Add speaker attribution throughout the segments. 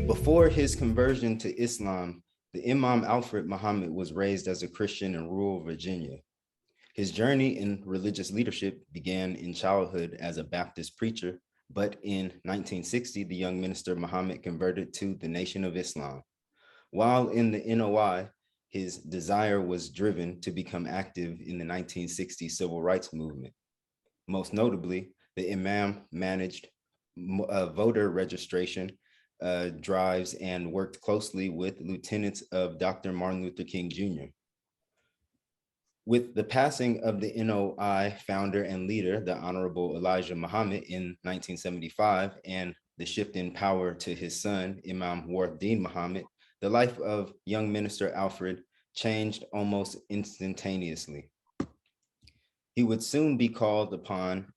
Speaker 1: Before his conversion to Islam, the Imam Alfred Muhammad was raised as a Christian in rural Virginia. His journey in religious leadership began in childhood as a Baptist preacher, but in 1960, the young minister Muhammad converted to the Nation of Islam. While in the NOI, his desire was driven to become active in the 1960 civil rights movement. Most notably, the Imam managed voter registration drives and worked closely with lieutenants of Dr. Martin Luther King Jr. With the passing of the NOI founder and leader, the Honorable Elijah Muhammad in 1975, and the shift in power to his son, Imam Warith Deen Muhammad, the life of young Minister Alfred changed almost instantaneously. He would soon be called upon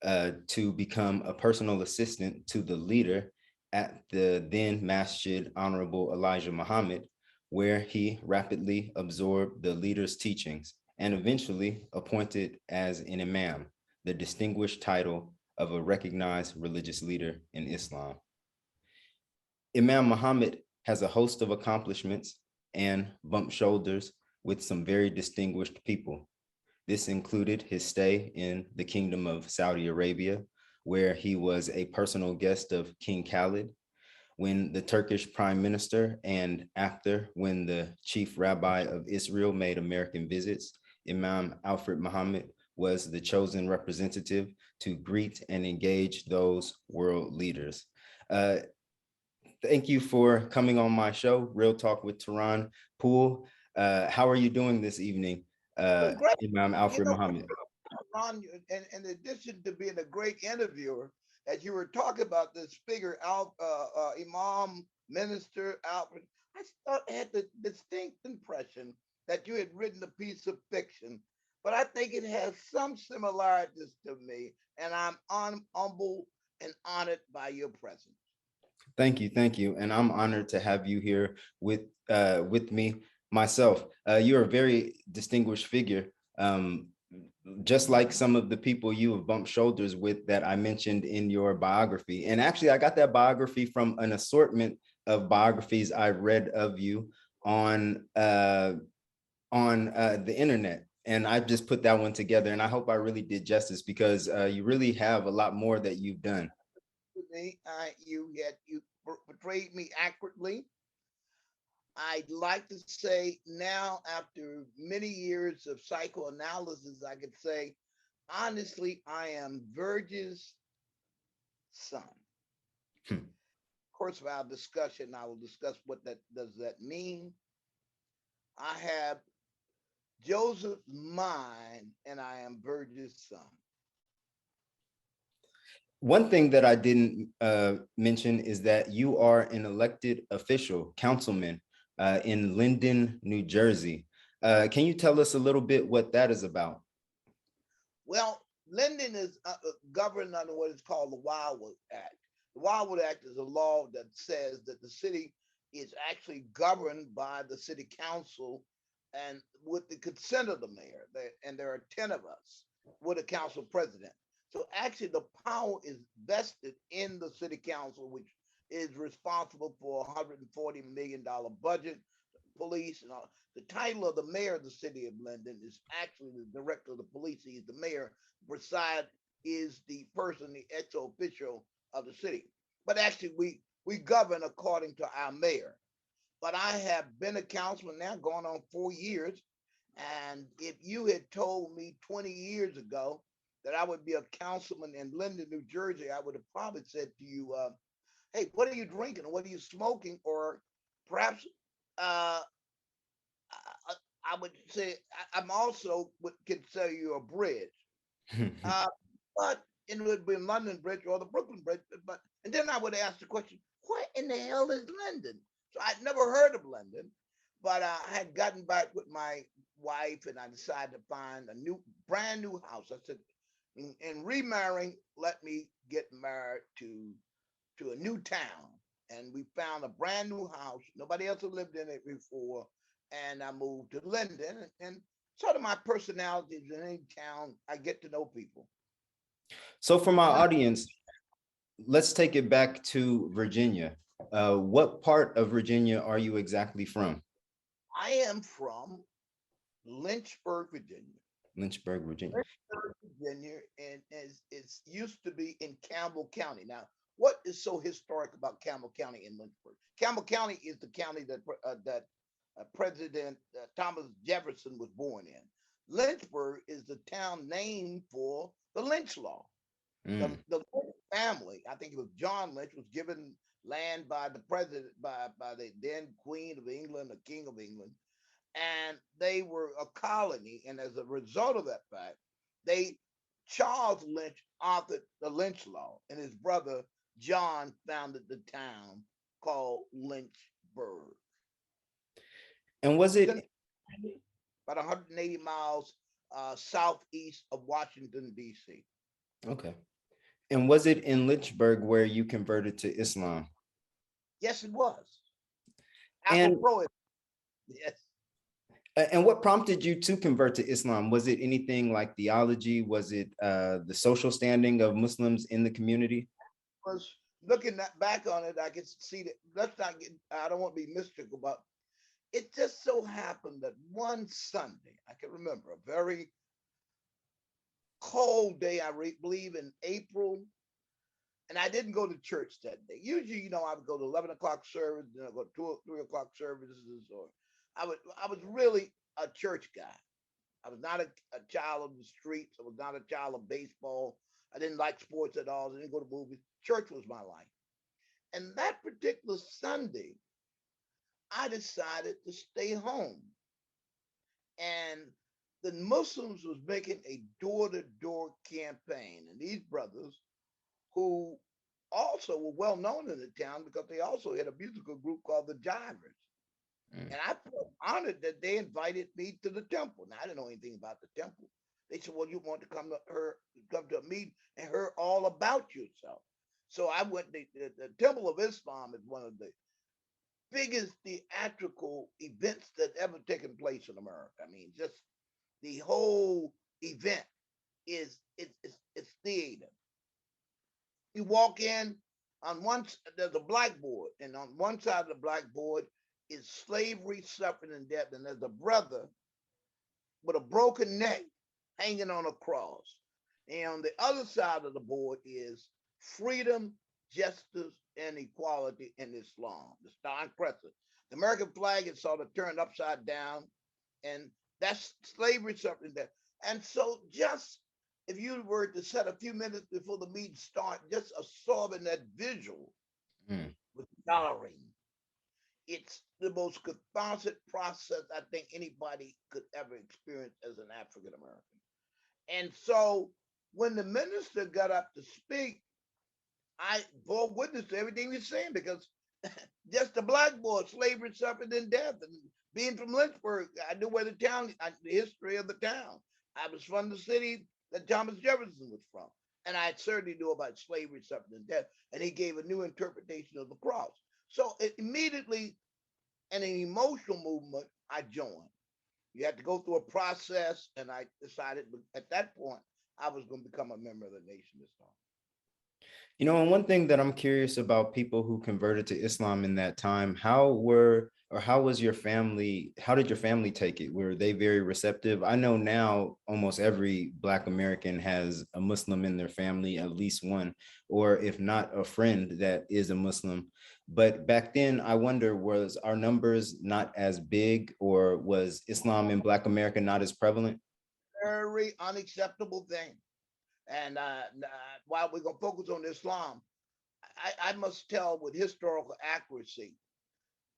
Speaker 1: to become a personal assistant to the leader at the then Masjid Honorable Elijah Muhammad, where he rapidly absorbed the leader's teachings and eventually appointed as an imam, the distinguished title of a recognized religious leader in Islam. Imam Muhammad has a host of accomplishments and bumped shoulders with some very distinguished people. This included his stay in the Kingdom of Saudi Arabia, where he was a personal guest of King Khalid, when the Turkish prime minister, and after when the chief rabbi of Israel made American visits, Imam Alfred Muhammad was the chosen representative to greet and engage those world leaders. Thank you for coming on my show, Real Talk with Tehran Poole. How are you doing this evening, Imam Alfred Muhammad?
Speaker 2: Ron, in addition to being a great interviewer, as you were talking about this figure, Imam Minister Alfred, I had the distinct impression that you had written a piece of fiction, but I think it has some similarities to me, and I'm humbled and honored by your presence.
Speaker 1: Thank you, and I'm honored to have you here with me myself. You're a very distinguished figure. Just like some of the people you have bumped shoulders with that I mentioned in your biography. And actually, I got that biography from an assortment of biographies I've read of you on the internet. And I just put that one together, and I hope I really did justice, because you really have a lot more that you've done.
Speaker 2: You portrayed me accurately. I'd like to say now, after many years of psychoanalysis, I could say, honestly, I am Virgil's son.
Speaker 1: Hmm.
Speaker 2: Of course, for our discussion, I will discuss what that does that mean. I have Joseph's mind, and I am Virgil's son.
Speaker 1: One thing that I didn't mention is that you are an elected official, councilman, in Linden, New Jersey. Can you tell us a little bit what that is about?
Speaker 2: Well, Linden is governed under what is called the Wildwood Act. The Wildwood Act is a law that says that the city is actually governed by the city council and with the consent of the mayor. And there are 10 of us with a council president. So actually the power is vested in the city council, which is responsible for $140 million budget, police, and all. The title of the mayor of the city of Linden is actually the director of the police. He's the mayor. Preside is the person, the ex officio of the city. But actually, we govern according to our mayor. But I have been a councilman now going on 4 years. And if you had told me 20 years ago that I would be a councilman in Linden, New Jersey, I would have probably said to you, hey, what are you drinking? What are you smoking? Or perhaps I would say I'm also can sell you a bridge. Uh, but it would be London Bridge or the Brooklyn Bridge. But and then I would ask the question, what in the hell is London? So I'd never heard of London, but I had gotten back with my wife and I decided to find a brand new house. I said, in remarrying, let me get married to a new town. And we found a brand new house. Nobody else had lived in it before. And I moved to Linden. And sort of my personality is in any town, I get to know people.
Speaker 1: So for my audience, let's take it back to Virginia. What part of Virginia are you exactly from?
Speaker 2: I am from Lynchburg, Virginia.
Speaker 1: Lynchburg, Virginia.
Speaker 2: Lynchburg, Virginia, and it's used to be in Campbell County. Now, what is so historic about Campbell County in Lynchburg? Campbell County is the county that President Thomas Jefferson was born in. Lynchburg is the town named for the Lynch Law.
Speaker 1: Mm.
Speaker 2: The Lynch family, I think it was John Lynch, was given land by the president, by the then Queen of England, the King of England, and they were a colony. And as a result of that fact, they Charles Lynch authored the Lynch Law, and his brother John founded the town called Lynchburg.
Speaker 1: And was
Speaker 2: It's in
Speaker 1: it
Speaker 2: about 180 miles southeast of Washington, D.C.
Speaker 1: okay? And was it in Lynchburg where you converted to Islam?
Speaker 2: Yes, it was.
Speaker 1: And
Speaker 2: Apropos, yes.
Speaker 1: and what prompted you to convert to Islam? Was it anything like theology? Was it the social standing of Muslims in the community?
Speaker 2: Was looking back on it, I can see that. Let's not get. I don't want to be mystical, but it just so happened that one Sunday, I can remember a very cold day. I believe in April, and I didn't go to church that day. Usually, I would go to 11 o'clock service, then I go to 3 o'clock services, or I was really a church guy. I was not a child of the streets. I was not a child of baseball. I didn't like sports at all. I didn't go to movies. Church was my life. And that particular Sunday, I decided to stay home. And the Muslims was making a door-to-door campaign. And these brothers, who also were well known in the town because they also had a musical group called the Jivers.
Speaker 1: Mm.
Speaker 2: And I felt honored that they invited me to the temple. Now I didn't know anything about the temple. They said, "Well, you want to come to a meeting and hear all about yourself." So I went. The Temple of Islam is one of the biggest theatrical events that ever taken place in America. I mean, just the whole event it's theater. You walk in on there's a blackboard, and on one side of the blackboard is slavery, suffering, and death, and there's a brother with a broken neck hanging on a cross. And on the other side of the board is freedom, justice, and equality in Islam, the Star and Crescent. The American flag is sort of turned upside down, and that's slavery, suffering, death. And so, just if you were to set a few minutes before the meeting start, just absorbing that visual
Speaker 1: Mm.
Speaker 2: with coloring, it's the most cathartic process I think anybody could ever experience as an African American. And so when the minister got up to speak, I bore witness to everything he's saying because just the blackboard, slavery, suffering, and death. And being from Lynchburg, I knew where the history of the town. I was from the city that Thomas Jefferson was from. And I certainly knew about slavery, suffering, and death. And he gave a new interpretation of the cross. So immediately, in an emotional movement, I joined. You had to go through a process, and I decided at that point I was going to become a member of the Nation of Islam.
Speaker 1: And one thing that I'm curious about people who converted to Islam in that time, how was your family, how did your family take it? Were they very receptive? I know now almost every Black American has a Muslim in their family, at least one, or if not a friend that is a Muslim. But back then, I wonder, was our numbers not as big, or was Islam in Black America not as prevalent?
Speaker 2: Very unacceptable thing. And while we're going to focus on Islam, I must tell with historical accuracy,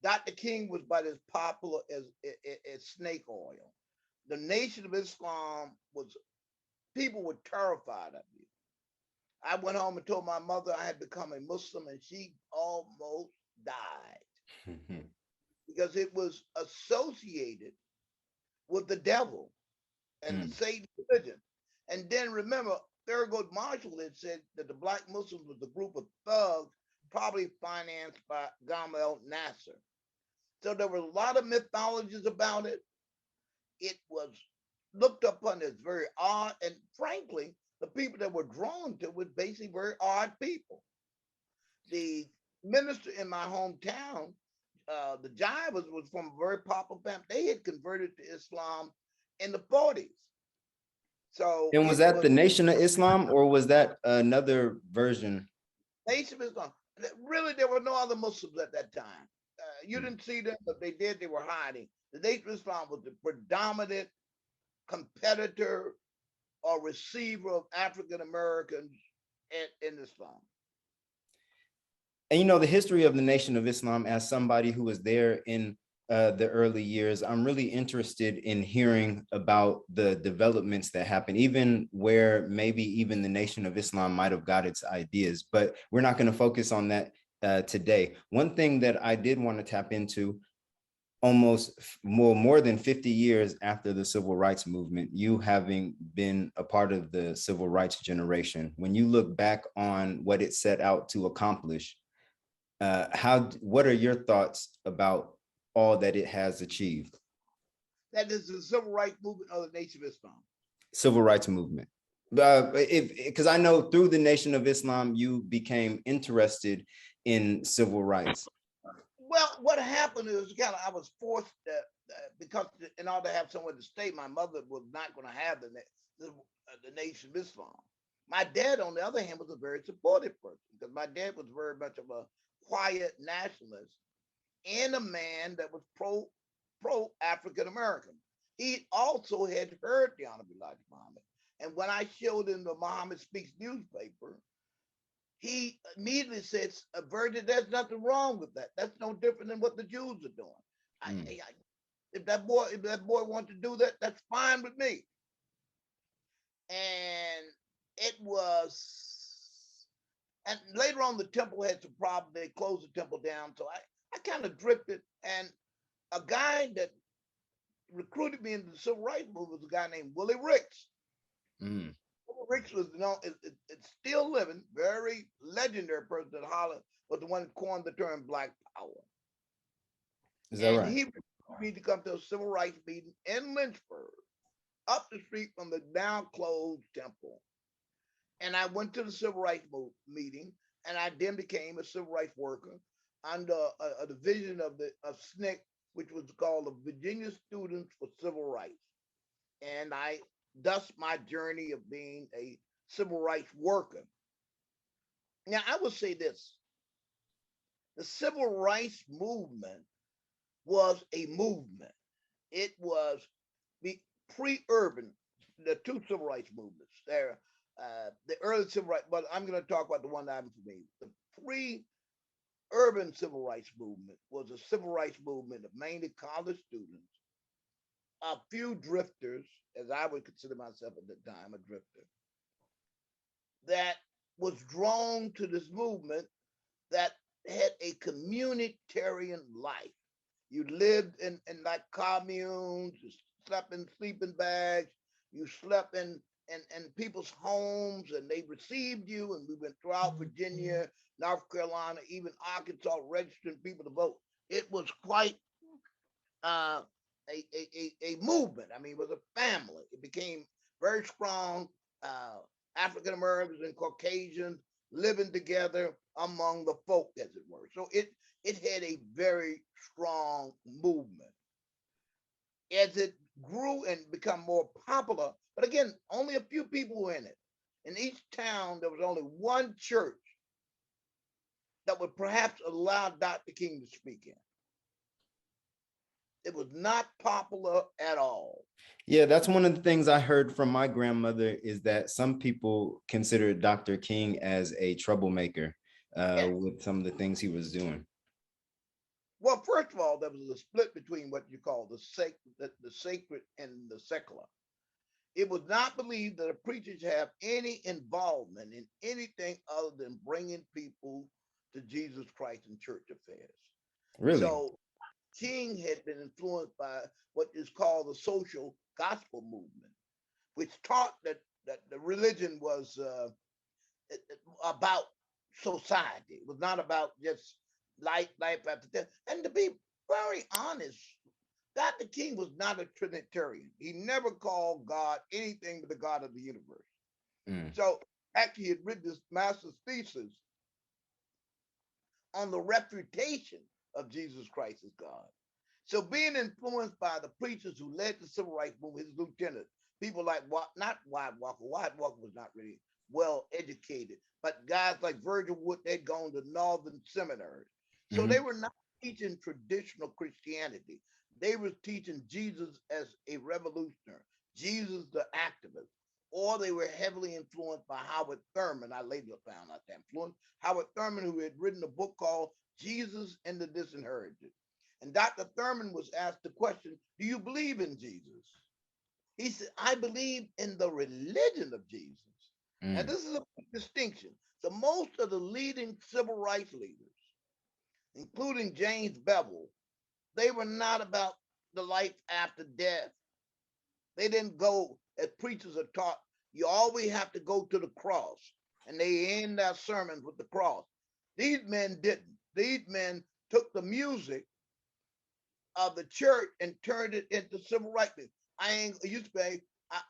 Speaker 2: Dr. King was about as popular as snake oil. The Nation of Islam was, people were terrified of you. I went home and told my mother I had become a Muslim, and she almost died because it was associated with the devil and the
Speaker 1: Mm.
Speaker 2: Satan religion. And then remember, Thurgood Marshall had said that the Black Muslims was a group of thugs, probably financed by Gamal Nasser. So there were a lot of mythologies about it. It was looked upon as very odd, and frankly, the people that were drawn to it were basically very odd people. The minister in my hometown, the Jivas was from a very popular family. They had converted to Islam in the 40s. So
Speaker 1: And was
Speaker 2: it
Speaker 1: that
Speaker 2: was
Speaker 1: the Nation of Islam, or was that another version?
Speaker 2: Nation of Islam. Really, there were no other Muslims at that time. You
Speaker 1: Hmm.
Speaker 2: didn't see them, but they did. They were hiding. The Nation of Islam was the predominant competitor or receiver of African Americans in Islam.
Speaker 1: And you know, the history of the Nation of Islam, as somebody who was there in the early years, I'm really interested in hearing about the developments that happened, even where maybe even the Nation of Islam might have got its ideas. But we're not going to focus on that today. One thing that I did want to tap into, almost more than 50 years after the civil rights movement, you having been a part of the civil rights generation, when you look back on what it set out to accomplish, what are your thoughts about all that it has achieved?
Speaker 2: That is the civil rights movement of the Nation of Islam.
Speaker 1: Civil rights movement. Because I know through the Nation of Islam, you became interested in civil rights.
Speaker 2: Well, what happened is kind of I was forced because in order to have somewhere to stay, my mother was not going to have the Nation of Islam. My dad, on the other hand, was a very supportive person because my dad was very much of a quiet nationalist and a man that was pro African American. He also had heard the Honorable Elijah Muhammad, and when I showed him the Muhammad Speaks newspaper, he immediately says, Virgin, there's nothing wrong with that. That's no different than what the Jews are doing. If that boy wants to do that, that's fine with me. And it was, and later on, the temple had some problems. They closed the temple down. So I kind of drifted. And a guy that recruited me into the civil rights movement was a guy named Willie Ricks.
Speaker 1: Mm.
Speaker 2: Ricks was, it's still living, very legendary person that Holland was the one that coined the term Black Power.
Speaker 1: Is that
Speaker 2: And
Speaker 1: right?
Speaker 2: he recruited me to come to a civil rights meeting in Lynchburg, up the street from the now closed temple. And I went to the civil rights meeting, and I then became a civil rights worker under a division of SNCC, which was called the Virginia Students for Civil Rights. And thus my journey of being a civil rights worker. Now, I would say this: the civil rights movement was a movement. It was pre-urban, the two civil rights movements. The early civil rights, but I'm going to talk about the one that happened for me. The pre-urban civil rights movement was a civil rights movement of mainly college students, a few drifters, as I would consider myself at the time, a drifter, that was drawn to this movement that had a communitarian life. You lived in like communes, you slept in sleeping bags, you slept in people's homes, and they received you. And we went throughout Virginia, North Carolina, even Arkansas, registering people to vote. It was quite uh, a movement. I mean, it was a family. It became very strong. Uh, African Americans and Caucasians living together among the folk, as it were. So it had a very strong movement. As it grew and become more popular, but again, only a few people were in it. In each town, there was only one church that would perhaps allow Dr. King to speak in. It was not popular at all.
Speaker 1: Yeah, that's one of the things I heard from my grandmother, is that some people consider Dr. King as a troublemaker
Speaker 2: Yes.
Speaker 1: with some of the things he was doing.
Speaker 2: Well, first of all, there was a split between what you call the sacred and the secular. It was not believed that a preacher should have any involvement in anything other than bringing people to Jesus Christ in church affairs.
Speaker 1: Really?
Speaker 2: So King had been influenced by what is called the social gospel movement, which taught that the religion was about society. It was not about just life after death. And to be very honest, Dr. King was not a Trinitarian. He never called God anything but the God of the universe.
Speaker 1: Mm.
Speaker 2: So actually, he had written this master's thesis on the refutation of Jesus Christ as God. So being influenced by the preachers who led the civil rights movement, his lieutenants, people like not White Walker. White Walker was not really well educated, but guys like Virgil Wood, they'd gone to northern seminaries. So they
Speaker 1: Mhm.
Speaker 2: were not teaching traditional Christianity. They were teaching Jesus as a revolutionary, Jesus the activist, or they were heavily influenced by Howard Thurman. I later found out that influence. Howard Thurman, who had written a book called Jesus and the Disinherited. And Dr. Thurman was asked the question, do you believe in Jesus? He said, I believe in the religion of Jesus. Now,
Speaker 1: Mm.
Speaker 2: this is a distinction. So most of the leading civil rights leaders, including James Bevel, they were not about the life after death. They didn't go, as preachers are taught, you always have to go to the cross. And they end their sermons with the cross. These men didn't. These men took the music of the church and turned it into civil rights. I ain't used to say, I,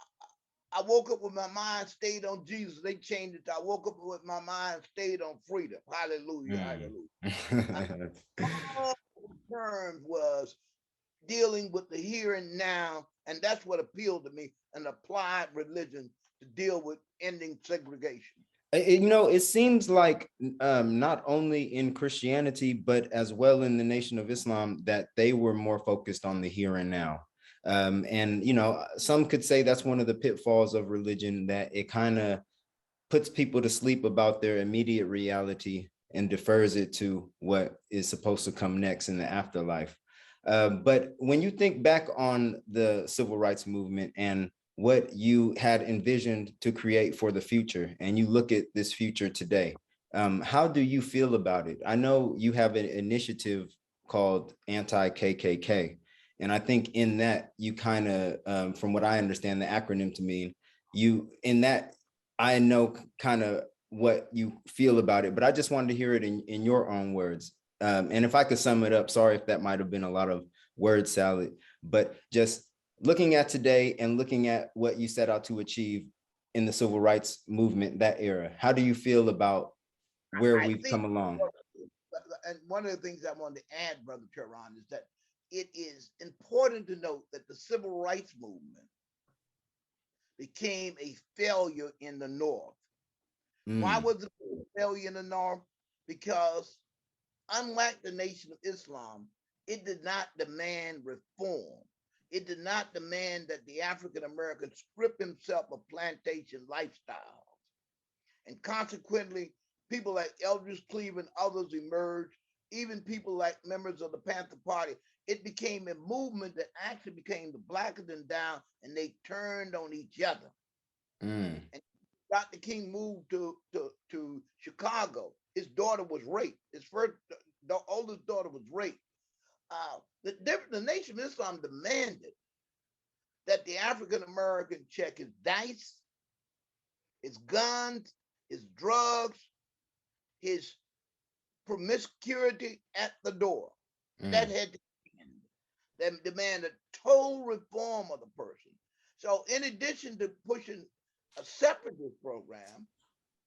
Speaker 2: I woke up with my mind stayed on Jesus. They changed it to I woke up with my mind stayed on freedom. Hallelujah,
Speaker 1: Mm.
Speaker 2: hallelujah. All the terms was dealing with the here and now, and that's what appealed to me, an applied religion to deal with ending segregation.
Speaker 1: It seems like not only in Christianity, but as well in the Nation of Islam, that they were more focused on the here and now. And, some could say that's one of the pitfalls of religion, that it kind of puts people to sleep about their immediate reality and defers it to what is supposed to come next in the afterlife. But when you think back on the civil rights movement and what you had envisioned to create for the future, and you look at this future today, how do you feel about it? I know you have an initiative called Anti-KKK, and I think in that you kind of, from what I understand the acronym to mean, you in that I know kind of what you feel about it, but I just wanted to hear it in your own words. And if I could sum it up, sorry if that might have been a lot of word salad, but just looking at today and looking at what you set out to achieve in the civil rights movement, that era, how do you feel about where
Speaker 2: I
Speaker 1: we've
Speaker 2: think,
Speaker 1: come along?
Speaker 2: and one of the things I wanted to add, Brother Tehran, is that it is important to note that the civil rights movement became a failure in the North. Why
Speaker 1: Mm,
Speaker 2: was it a failure in the North? Because unlike the Nation of Islam, it did not demand reform. It did not demand that the African American strip himself of plantation lifestyles. And consequently, people like Eldridge Cleveland, others emerged, even people like members of the Panther Party. It became a movement that actually became the blacker than down, and they turned on each other.
Speaker 1: mm,
Speaker 2: And Dr. King moved to Chicago. His daughter was raped. His first, the oldest daughter was raped. The Nation of Islam demanded that the African American check his dice, his guns, his drugs, his promiscuity at the door. That
Speaker 1: mm,
Speaker 2: had to end. They demanded total reform of the person. So, in addition to pushing a separatist program,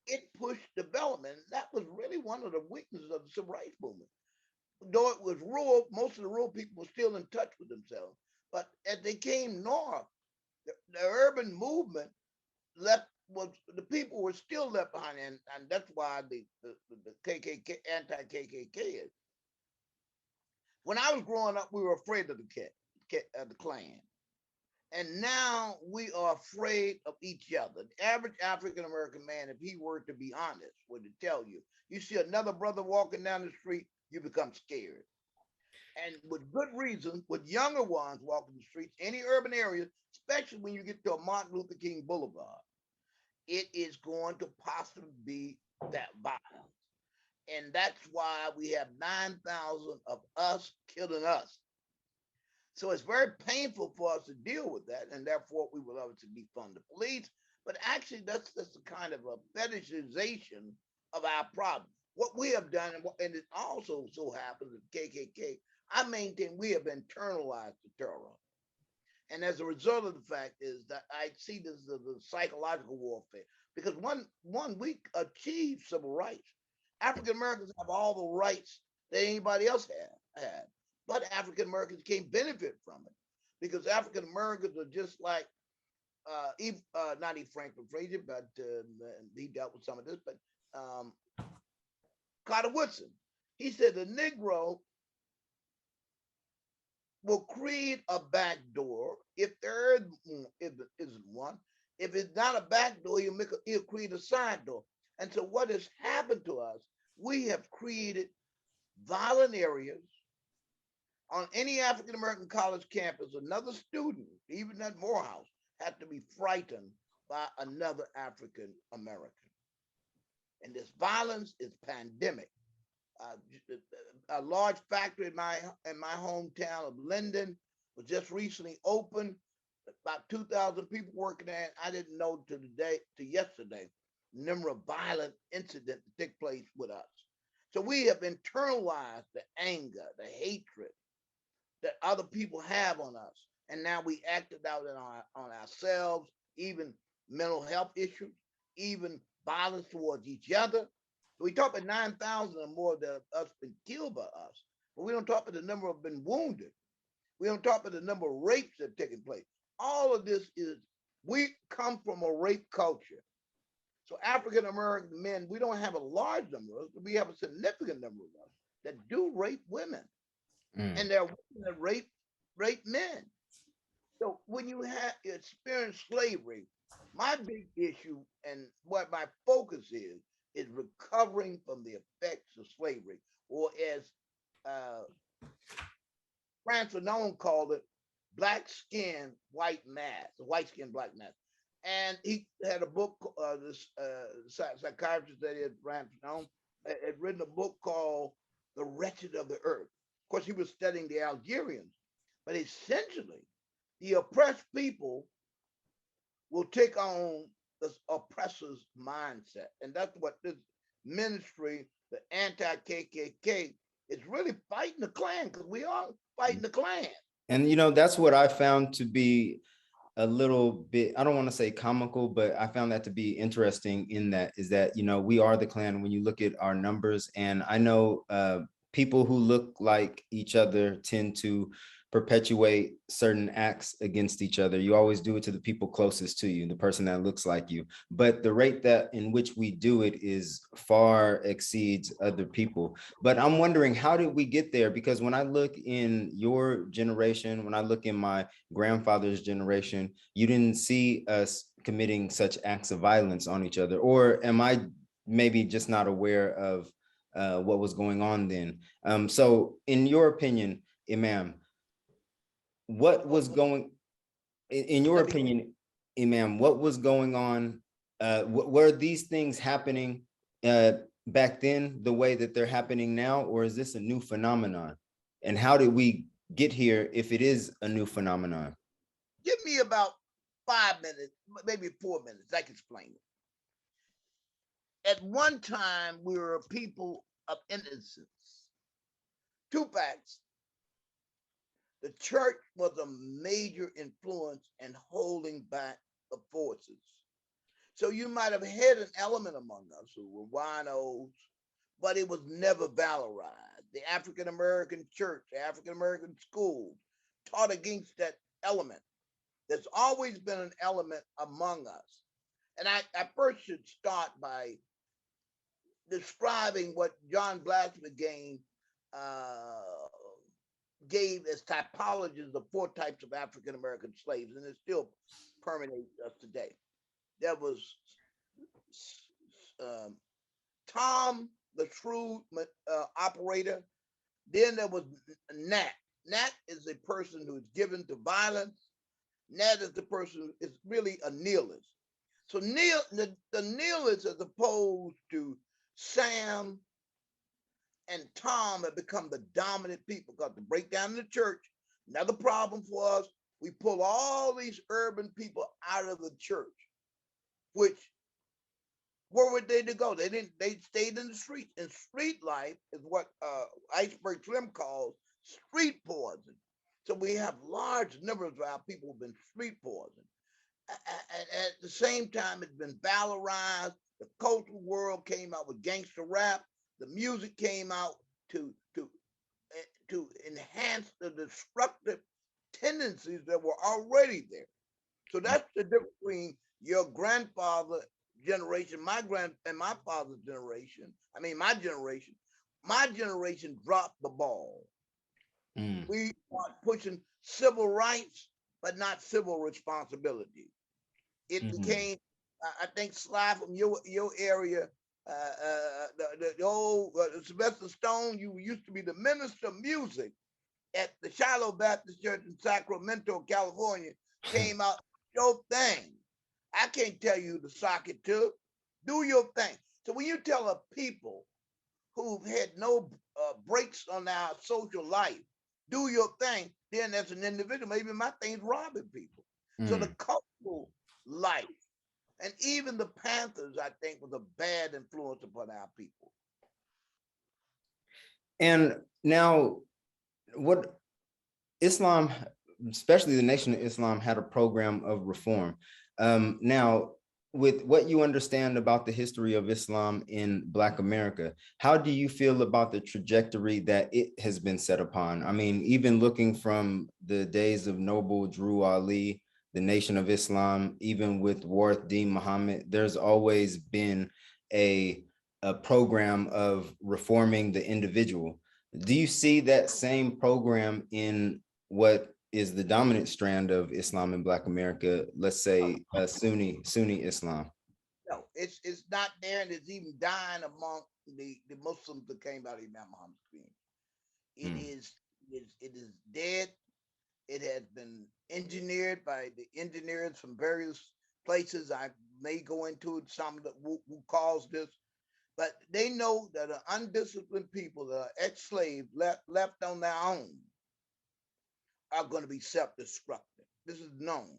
Speaker 2: it pushed development. That was really one of the weaknesses of the civil rights movement. Though it was rural, most of the rural people were still in touch with themselves. But as they came north, the urban movement left was the people were still left behind, and that's why the KKK anti-KKK is. When I was growing up, we were afraid of the Klan. And now we are afraid of each other. The average African American man, if he were to be honest, would tell you, you see another brother walking down the street, you become scared. And with good reason, with younger ones walking the streets, any urban area, especially when you get to a Martin Luther King Boulevard, it is going to possibly be that violence. And that's why we have 9,000 of us killing us. So it's very painful for us to deal with that, and therefore we will obviously defund the police. But actually, that's just a kind of a fetishization of our problem. What we have done, and it also so happens with KKK, I maintain we have internalized the terror. And as a result of the fact is that I see this as a psychological warfare because one we achieved civil rights. African Americans have all the rights that anybody else had, but African Americans can't benefit from it because African Americans are just like not E. Franklin Frazier, but he dealt with some of this, but Carter Woodson. He said the Negro will create a back door if there isn't one. If it's not a back door, he'll create a side door. And so what has happened to us, we have created violent areas on any African American college campus. Another student, even at Morehouse, had to be frightened by another African American. And this violence is pandemic. A large factory in my hometown of Linden was just recently opened. About 2,000 people working there. I didn't know to yesterday, the number of violent incidents that take place with us. So we have internalized the anger, the hatred that other people have on us. And now we act it out on ourselves, even mental health issues, even violence towards each other. So we talk about 9,000 or more that have been killed by us, but we don't talk about the number of been wounded. We don't talk about the number of rapes that have taken place. All of this is, we come from a rape culture. So African American men, we don't have a large number of us, but we have a significant number of us that do rape women. And there are women that rape men. So when you have experienced slavery, my big issue and what my focus is recovering from the effects of slavery, or as Francis Fanon called it, black skin, white mass, white skin, black mass. And he had a book, this psychiatrist that is Francis Fanon, had written a book called The Wretched of the Earth. Of course, he was studying the Algerians, but essentially, the oppressed people will take on the oppressor's mindset. And that's what this ministry, the anti-KKK, is really fighting the Klan, because we are fighting the Klan.
Speaker 1: And, that's what I found to be a little bit, I don't want to say comical, but I found that to be interesting in that is that, we are the Klan when you look at our numbers. And I know people who look like each other tend to perpetuate certain acts against each other. You always do it to the people closest to you, the person that looks like you. But the rate that in which we do it is far exceeds other people. But I'm wondering, how did we get there? Because when I look in your generation, when I look in my grandfather's generation, you didn't see us committing such acts of violence on each other. Or am I maybe just not aware of what was going on then? So in your opinion, Imam, what was going, in your opinion, Imam, what was going on? Were these things happening back then the way that they're happening now, or is this a new phenomenon? And how did we get here if it is a new phenomenon?
Speaker 2: Give me about 5 minutes, maybe 4 minutes, I can explain it. At one time, we were a people of innocence. Two facts. The church was a major influence in holding back the forces. So you might have had an element among us who were winos, but it was never valorized. The African American church, the African American schools taught against that element. There's always been an element among us. And I first should start by describing what John Blasphemy gave as typologies of 4 types of African American slaves, and it still permeates us today. There was Tom, the shrewd operator. Then there was Nat. Nat is a person who is given to violence. Nat is the person who is really a nihilist. So the nihilists, as opposed to Sam and Tom, have become the dominant people, because to break down the church, another problem for us, we pull all these urban people out of the church, which, where would they to go? They stayed in the streets. And street life is what Iceberg Slim calls street poison. So we have large numbers of our people who've been street poisoned. At the same time, it's been valorized. The cultural world came out with gangster rap. The music came out to to enhance the destructive tendencies that were already there. So that's the difference between your grandfather generation, my father's generation. I mean, my generation. My generation dropped the ball.
Speaker 1: Mm,
Speaker 2: We are pushing civil rights, but not civil responsibility. It
Speaker 1: mhm.
Speaker 2: became, I think, Sly from your area, the old Sylvester Stone. You used to be the minister of music at the Shiloh Baptist Church in Sacramento, California. Came out your thing. I can't tell you to sock it to. Do your thing. So when you tell a people who've had no breaks on our social life, do your thing, then as an individual, maybe my thing's robbing people. So the
Speaker 1: Mm.
Speaker 2: cultural life, and even the Panthers, I think, was a bad influence upon our people.
Speaker 1: And now, what Islam, especially the Nation of Islam, had a program of reform. Now, with what you understand about the history of Islam in Black America, how do you feel about the trajectory that it has been set upon? I mean, even looking from the days of Noble Drew Ali, the Nation of Islam, even with Warith Deen Muhammad, there's always been a, a program of reforming the individual. Do you see that same program in what is the dominant strand of Islam in Black America, let's say Sunni Islam?
Speaker 2: No, it's not there, and it's even dying among the Muslims that came out of Imam Muhammad's community. It
Speaker 1: Mm,
Speaker 2: is it is dead. It has been engineered by the engineers from various places. I may go into it, some that who caused this, but they know that an undisciplined people that are ex-slaves left on their own are going to be self-destructive. This is known.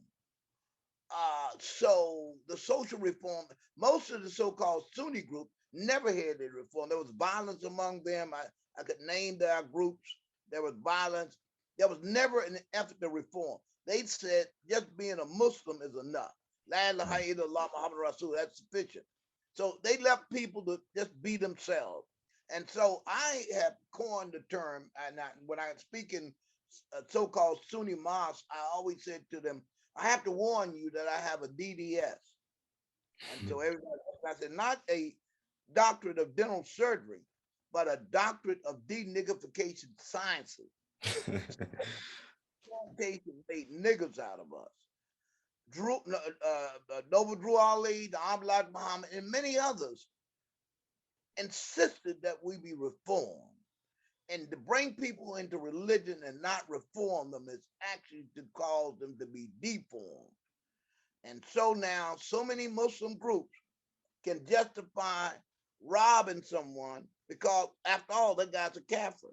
Speaker 2: So the social reform, most of the so-called Sunni groups never had any reform. There was violence among them. I could name their groups. There was violence. There was never an effort to reform. They said just being a Muslim is enough. La ilaha
Speaker 1: mm,
Speaker 2: illallah Muhammad Rasul, that's sufficient. So they left people to just be themselves. And so I have coined the term, and when I speak in so-called Sunni mosques, I always said to them, I have to warn you that I have a DDS. And so everybody, I said, not a doctorate of dental surgery, but a doctorate of deniggification sciences. Plantation made niggas out of us. Noble Drew Ali, the Elijah Muhammad, and many others insisted that we be reformed. And to bring people into religion and not reform them is actually to cause them to be deformed. And so now, so many Muslim groups can justify robbing someone because, after all, that guy's a Kafir.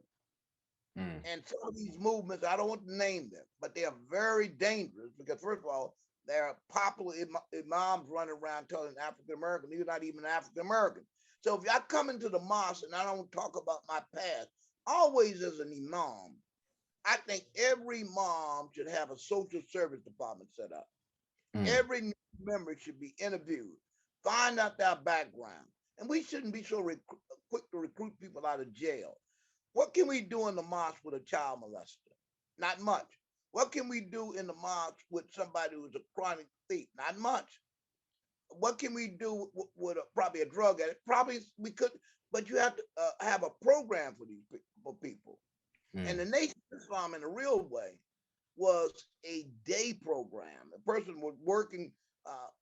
Speaker 1: mm,
Speaker 2: And some of these movements, I don't want to name them, but they are very dangerous because, first of all, there are popular imams running around telling African American, you're not even African American. So if I come into the mosque and I don't talk about my past, always as an imam, I think every imam should have a social service department set up.
Speaker 1: mm,
Speaker 2: Every member should be interviewed, find out their background. And we shouldn't be so quick to recruit people out of jail. What can we do in the mosque with a child molester? Not much. What can we do in the mosque with somebody who's a chronic thief? Not much. What can we do with probably a drug addict? Probably we could, but you have to have a program for these people. And
Speaker 1: mm.
Speaker 2: the Nation of Islam, in a real way, was a day program. A person was working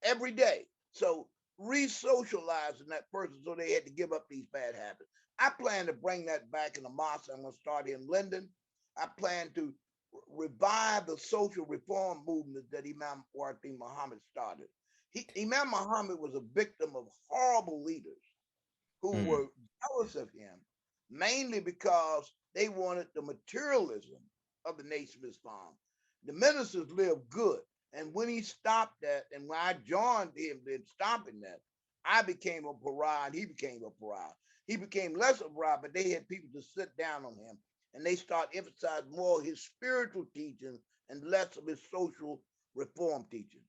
Speaker 2: every day. So re-socializing that person so they had to give up these bad habits. I plan to bring that back in the mosque. I'm going to start in Linden. I plan to revive the social reform movement that Imam Warith Deen Muhammad started. Imam Muhammad was a victim of horrible leaders who
Speaker 1: Mm.
Speaker 2: were jealous of him, mainly because they wanted the materialism of the Nation of Islam. The ministers lived good. And when he stopped that, and when I joined him in stopping that, I became a pariah and he became a pariah. He became less of a pariah, but they had people to sit down on him. And they start emphasizing more of his spiritual teachings and less of his social reform teachings.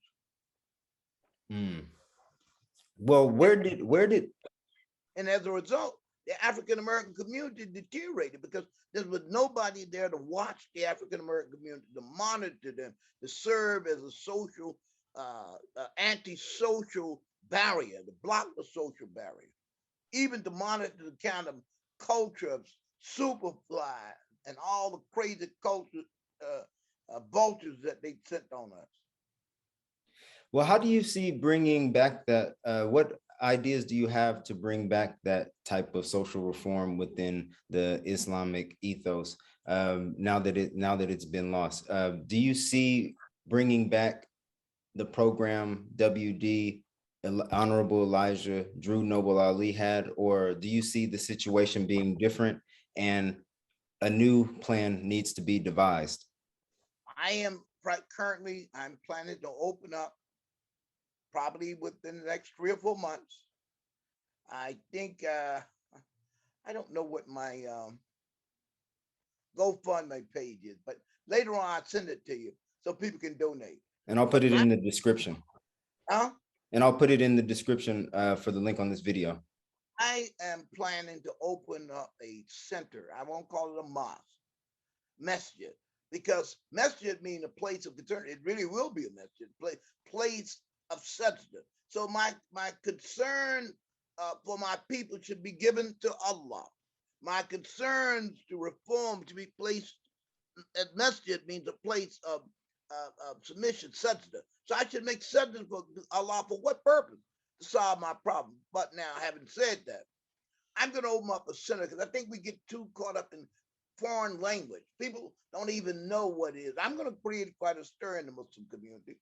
Speaker 1: Mm. Well,
Speaker 2: And,
Speaker 1: where did
Speaker 2: and as a result, the African-American community deteriorated because there was nobody there to watch the African-American community, to monitor them, to serve as a social, anti-social barrier, to block the social barrier, even to monitor the kind of culture of Superfly and all the crazy culture vultures that they sent on us.
Speaker 1: Well, how do you see bringing back that? What ideas do you have to bring back that type of social reform within the Islamic ethos now that it's been lost? Do you see bringing back the program WD Honorable Elijah Drew Noble Ali had, or do you see the situation being different and a new plan needs to be devised?
Speaker 2: I'm planning to open up probably within the next 3 or 4 months. I think I don't know what my GoFundMe page is, but later on I'll send it to you so people can donate.
Speaker 1: And I'll put it in the description.
Speaker 2: Huh?
Speaker 1: And I'll put it in the description for the link on this video.
Speaker 2: I am planning to open up a center. I won't call it a mosque, masjid, because masjid means a place of concern. It really will be a masjid, place of substance. So my concern for my people should be given to Allah. My concerns to reform to be placed at masjid means a place of submission, sajda. So I should make sajda for Allah for what purpose? To solve my problem. But now, having said that, I'm going to open up a center because I think we get too caught up in foreign language. People don't even know what it is. I'm going to create quite a stir in the Muslim community.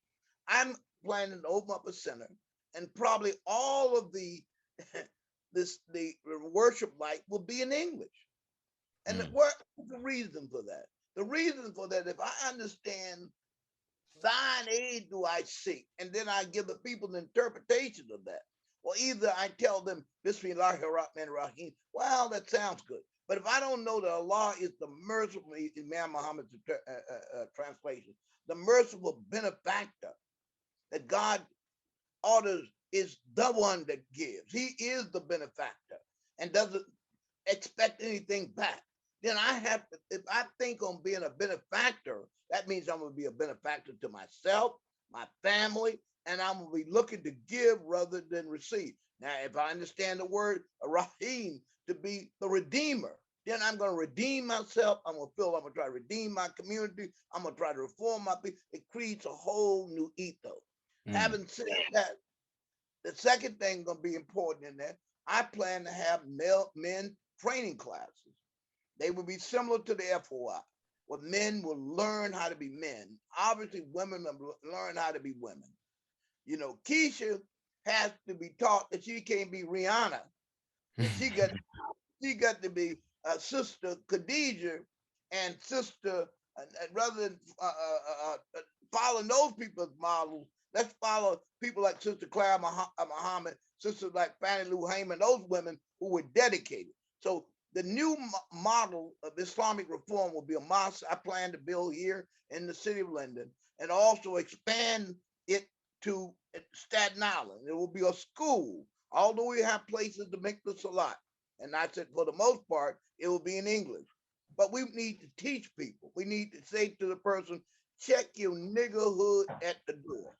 Speaker 2: I'm planning to open up a center, and probably all of the the worship light will be in English. And what's the reason for that? The reason for that, if I understand thine aid do I seek, and then I give the people an interpretation of that. Or either I tell them, Bismillahirrahmanirrahim, well, that sounds good. But if I don't know that Allah is the merciful, Imam Muhammad's translation, the merciful benefactor, that God orders is the one that gives. He is the benefactor and doesn't expect anything back. Then I have to, if I think on being a benefactor, that means I'm going to be a benefactor to myself, my family, and I'm going to be looking to give rather than receive. Now, if I understand the word Rahim to be the redeemer, then I'm going to redeem myself. I'm going to try to redeem my community. I'm going to try to reform my people. It creates a whole new ethos. Having said that, the second thing going to be important in that, I plan to have men training classes. They will be similar to the FOI, where men will learn how to be men. Obviously, women will learn how to be women. You know, Keisha has to be taught that she can't be Rihanna. That she got to be Sister Khadijah and Sister, rather than following those people's models, let's follow people like Sister Clara Muhammad, sisters like Fannie Lou Hamer, those women who were dedicated. So the new model of Islamic reform will be a mosque I plan to build here in the city of London, and also expand it to Staten Island. It will be a school, although we have places to make the salat. And I said, for the most part, it will be in English. But we need to teach people. We need to say to the person, check your niggerhood at the door.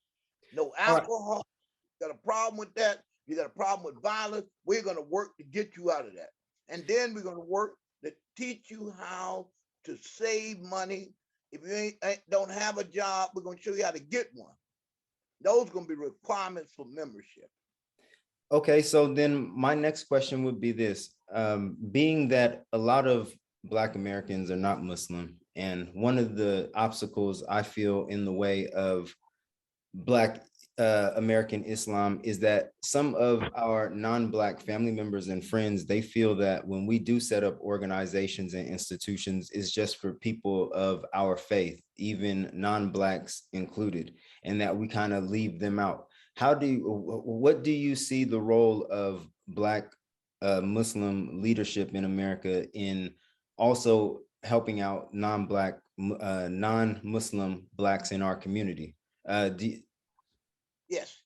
Speaker 2: No alcohol. You got a problem with that? You got a problem with violence? We're going to work to get you out of that. And then we're going to work to teach you how to save money. If you don't have a job, we're going to show you how to get one. Those are going to be requirements for membership.
Speaker 1: Okay, so then my next question would be this. Being that a lot of Black Americans are not Muslim, and one of the obstacles I feel in the way of Black American Islam is that some of our non-Black family members and friends, they feel that when we do set up organizations and institutions, it's just for people of our faith, even non-Blacks included, and that we kind of leave them out. What do you see the role of Black Muslim leadership in America in also helping out non-Black, non-Muslim Blacks in our community?
Speaker 2: Yes.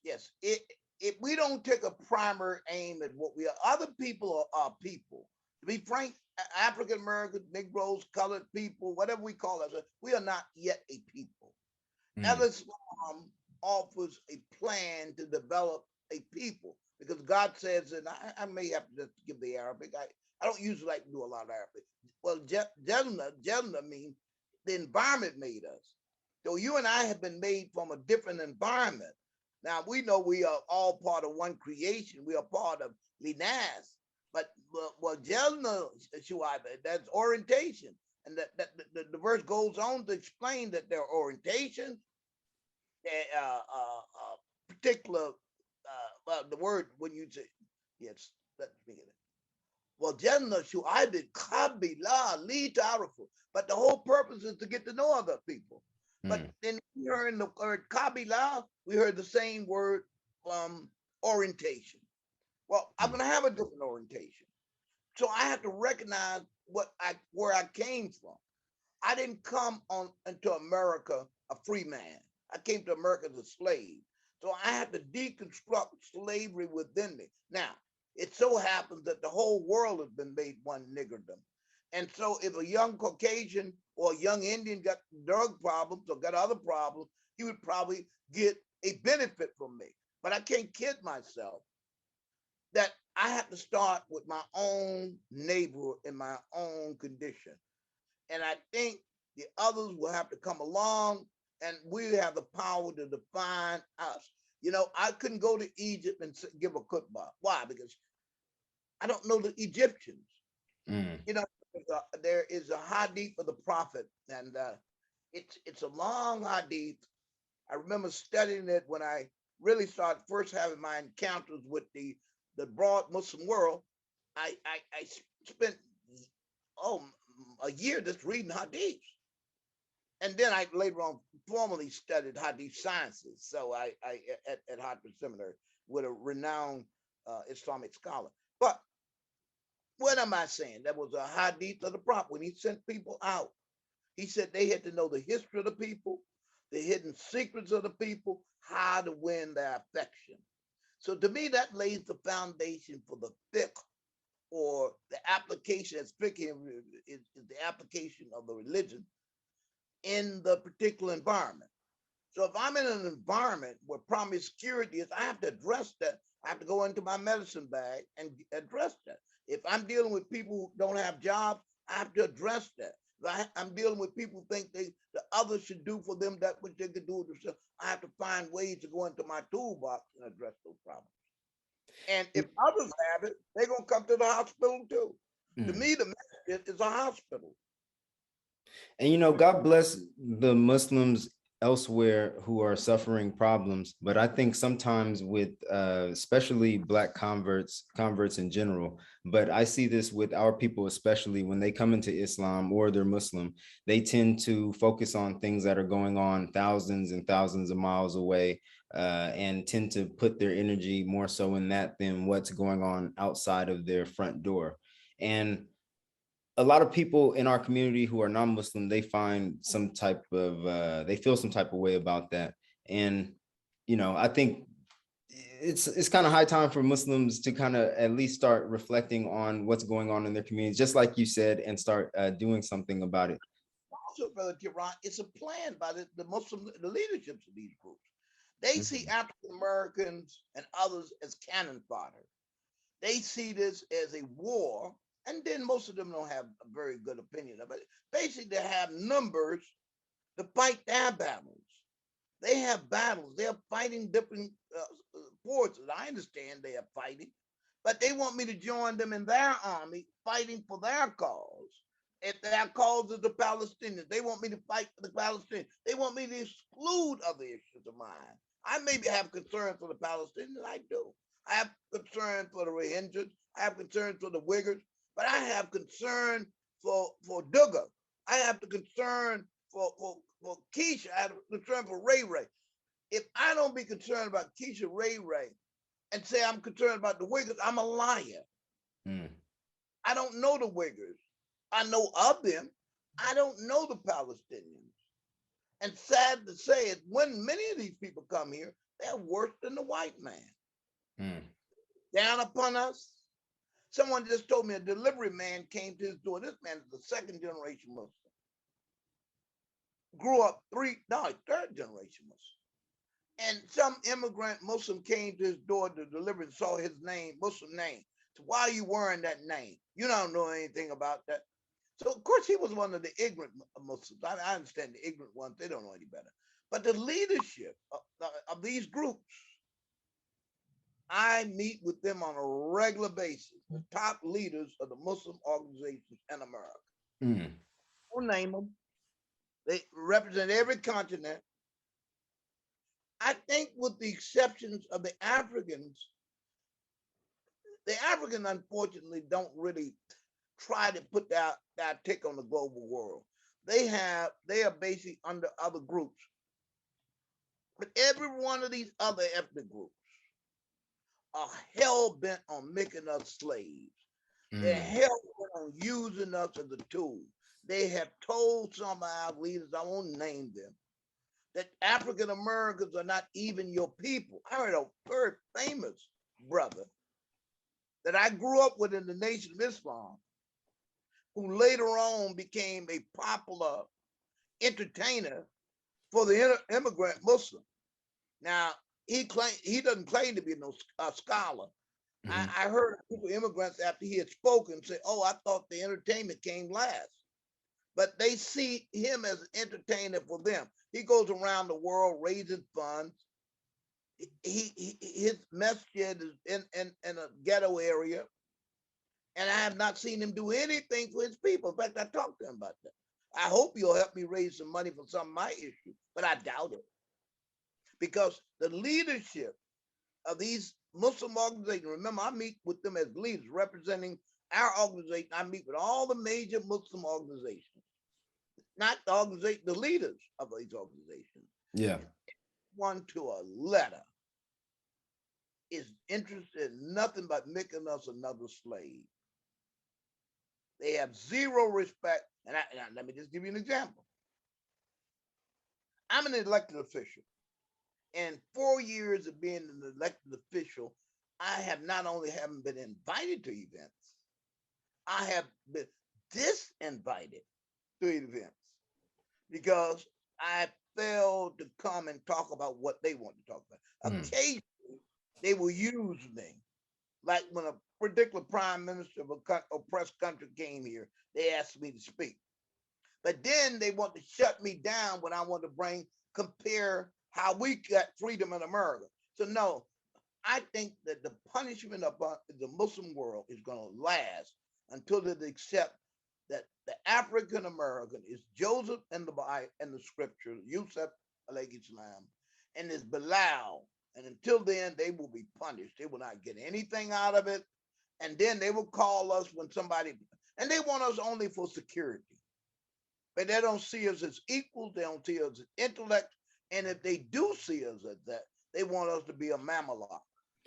Speaker 2: if we don't take a primary aim at what we are, other people are people. To be frank, African Americans, Negroes, colored people, whatever we call ourselves, we are not yet a people.
Speaker 1: Mm,
Speaker 2: Islam offers a plan to develop a people because God says, and I may have to just give the Arabic. I don't usually like to do a lot of Arabic. Well, Jannah means the environment made us. So you and I have been made from a different environment. Now we know we are all part of one creation. We are part of Linas. But well, Jannah, that's orientation. And the verse goes on to explain that their orientation, particular, well, the word when you say, yes, let me get it. Well, Jannah Shu'aibid Kabila Li Ta'arufu. But the whole purpose is to get to know other people. But
Speaker 1: mm,
Speaker 2: then we heard the word Kabila, we heard the same word orientation. Well, I'm
Speaker 1: mm,
Speaker 2: gonna have a different orientation. So I have to recognize where I came from. I didn't come on into America a free man. I came to America as a slave. So I had to deconstruct slavery within me. Now, it so happens that the whole world has been made one niggerdom. And so if a young Caucasian or a young Indian got drug problems or got other problems, he would probably get a benefit from me. But I can't kid myself that I have to start with my own neighbor in my own condition. And I think the others will have to come along and we have the power to define us. You know, I couldn't go to Egypt and give a khutbah. Why? Because I don't know the Egyptians.
Speaker 1: mm.
Speaker 2: You know, there is a hadith of the prophet, and it's a long hadith. I remember studying it when I really started first having my encounters with the broad Muslim world. I spent oh a year just reading hadiths. And then I later on formally studied Hadith sciences. So I at Hartford Seminary with a renowned Islamic scholar. But what am I saying? That was a Hadith of the Prophet when he sent people out. He said they had to know the history of the people, the hidden secrets of the people, how to win their affection. So to me, that lays the foundation for the fiqh or the application as fiqh is the application of the religion in the particular environment. So if I'm in an environment where promiscuity is, I have to address that. I have to go into my medicine bag and address that. If I'm dealing with people who don't have jobs, I have to address that. If I'm dealing with people who think the others should do for them that which they could do themselves, I have to find ways to go into my toolbox and address those problems. And if others have it, they're gonna come to the hospital too. To
Speaker 1: Mm.
Speaker 2: me, the masjid is a hospital.
Speaker 1: And you know, God bless the Muslims elsewhere who are suffering problems, but I think sometimes with especially Black converts in general, but I see this with our people, especially when they come into Islam or they're Muslim, they tend to focus on things that are going on thousands and thousands of miles away, and tend to put their energy more so in that than what's going on outside of their front door. And a lot of people in our community who are non-Muslim, they find some type of they feel some type of way about that. And you know, I think it's kind of high time for Muslims to kind of at least start reflecting on what's going on in their communities, just like you said, and start doing something about it.
Speaker 2: Also, Brother Tehran, it's a plan by the Muslim, the leaderships of these groups. They see
Speaker 1: Mhm.
Speaker 2: African Americans and others as cannon fodder. They see this as a war, and then most of them don't have a very good opinion of it. Basically, they have numbers to fight their battles. They have battles. They're fighting different forces. I understand they are fighting, but they want me to join them in their army fighting for their cause. If their cause is the Palestinians, they want me to fight for the Palestinians. They want me to exclude other issues of mine. I maybe have concern for the Palestinians. I do. I have concern for the Rohingyas. I have concern for the Uyghurs, but I have concern for Duggar. I have the concern for Keisha. I have concern for Ray Ray. If I don't be concerned about Keisha Ray Ray and say I'm concerned about the Uyghurs, I'm a liar.
Speaker 1: Mm.
Speaker 2: I don't know the Uyghurs. I know of them. I don't know the Palestinians. And sad to say, is when many of these people come here, they're worse than the white man.
Speaker 1: Mm.
Speaker 2: down upon us. Someone just told me a delivery man came to his door. This man is a second generation Muslim. Grew up third generation Muslim. And some immigrant Muslim came to his door to deliver and saw his name, Muslim name. So why are you wearing that name? You don't know anything about that. So of course he was one of the ignorant Muslims. I understand the ignorant ones; they don't know any better. But the leadership of these groups, I meet with them on a regular basis. The top leaders of the Muslim organizations in America.
Speaker 1: Mm.
Speaker 2: We'll name them. They represent every continent. I think, with the exceptions of the Africans, the Africans unfortunately don't really try to put their take on the global world. They are basically under other groups. But every one of these other ethnic groups are hell bent on making us slaves. They're
Speaker 1: Mm.
Speaker 2: hell bent on using us as a tool. They have told some of our leaders, I won't name them, that African Americans are not even your people. I heard a very famous brother that I grew up with in the Nation of Islam, who later on became a popular entertainer for the immigrant Muslim. Now, he doesn't claim to be no scholar.
Speaker 1: Mm.
Speaker 2: I heard people, immigrants, after he had spoken, say, "Oh, I thought the entertainment came last." But they see him as an entertainer for them. He goes around the world raising funds. His masjid is in a ghetto area, and I have not seen him do anything for his people. In fact, I talked to him about that. I hope you'll help me raise some money for some of my issues, but I doubt it, because the leadership of these Muslim organizations, remember, I meet with them as leaders representing our organization. I meet with all the major Muslim organizations, not the organization, the leaders of these organizations.
Speaker 1: Yeah.
Speaker 2: And one to a letter is interested in nothing but making us another slave. They have zero respect. And let me just give you an example. I'm an elected official. In 4 years of being an elected official, I have not only haven't been invited to events, I have been disinvited to events because I failed to come and talk about what they want to talk about.
Speaker 1: Mm.
Speaker 2: Occasionally, they will use me. Like when a particular prime minister of a oppressed country came here, they asked me to speak. But then they want to shut me down when I want to compare how we got freedom in America. So no, I think that the punishment of the Muslim world is going to last until they accept that the African American is Joseph in the Bible and the scripture, Yusuf alayhi salam, and is Bilal. And until then, they will be punished. They will not get anything out of it. And then they will call us when somebody, and they want us only for security. But they don't see us as equals. They don't see us as intellect. And if they do see us as that, they want us to be a mamalak.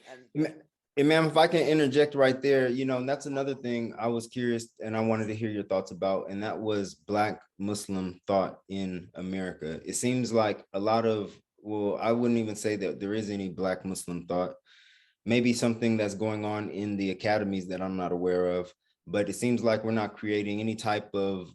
Speaker 2: And
Speaker 1: Ma'am, if I can interject right there, and that's another thing I was curious and I wanted to hear your thoughts about, and that was Black Muslim thought in America. It seems like a lot of, well, I wouldn't even say that there is any Black Muslim thought, maybe something that's going on in the academies that I'm not aware of, but it seems like we're not creating any type of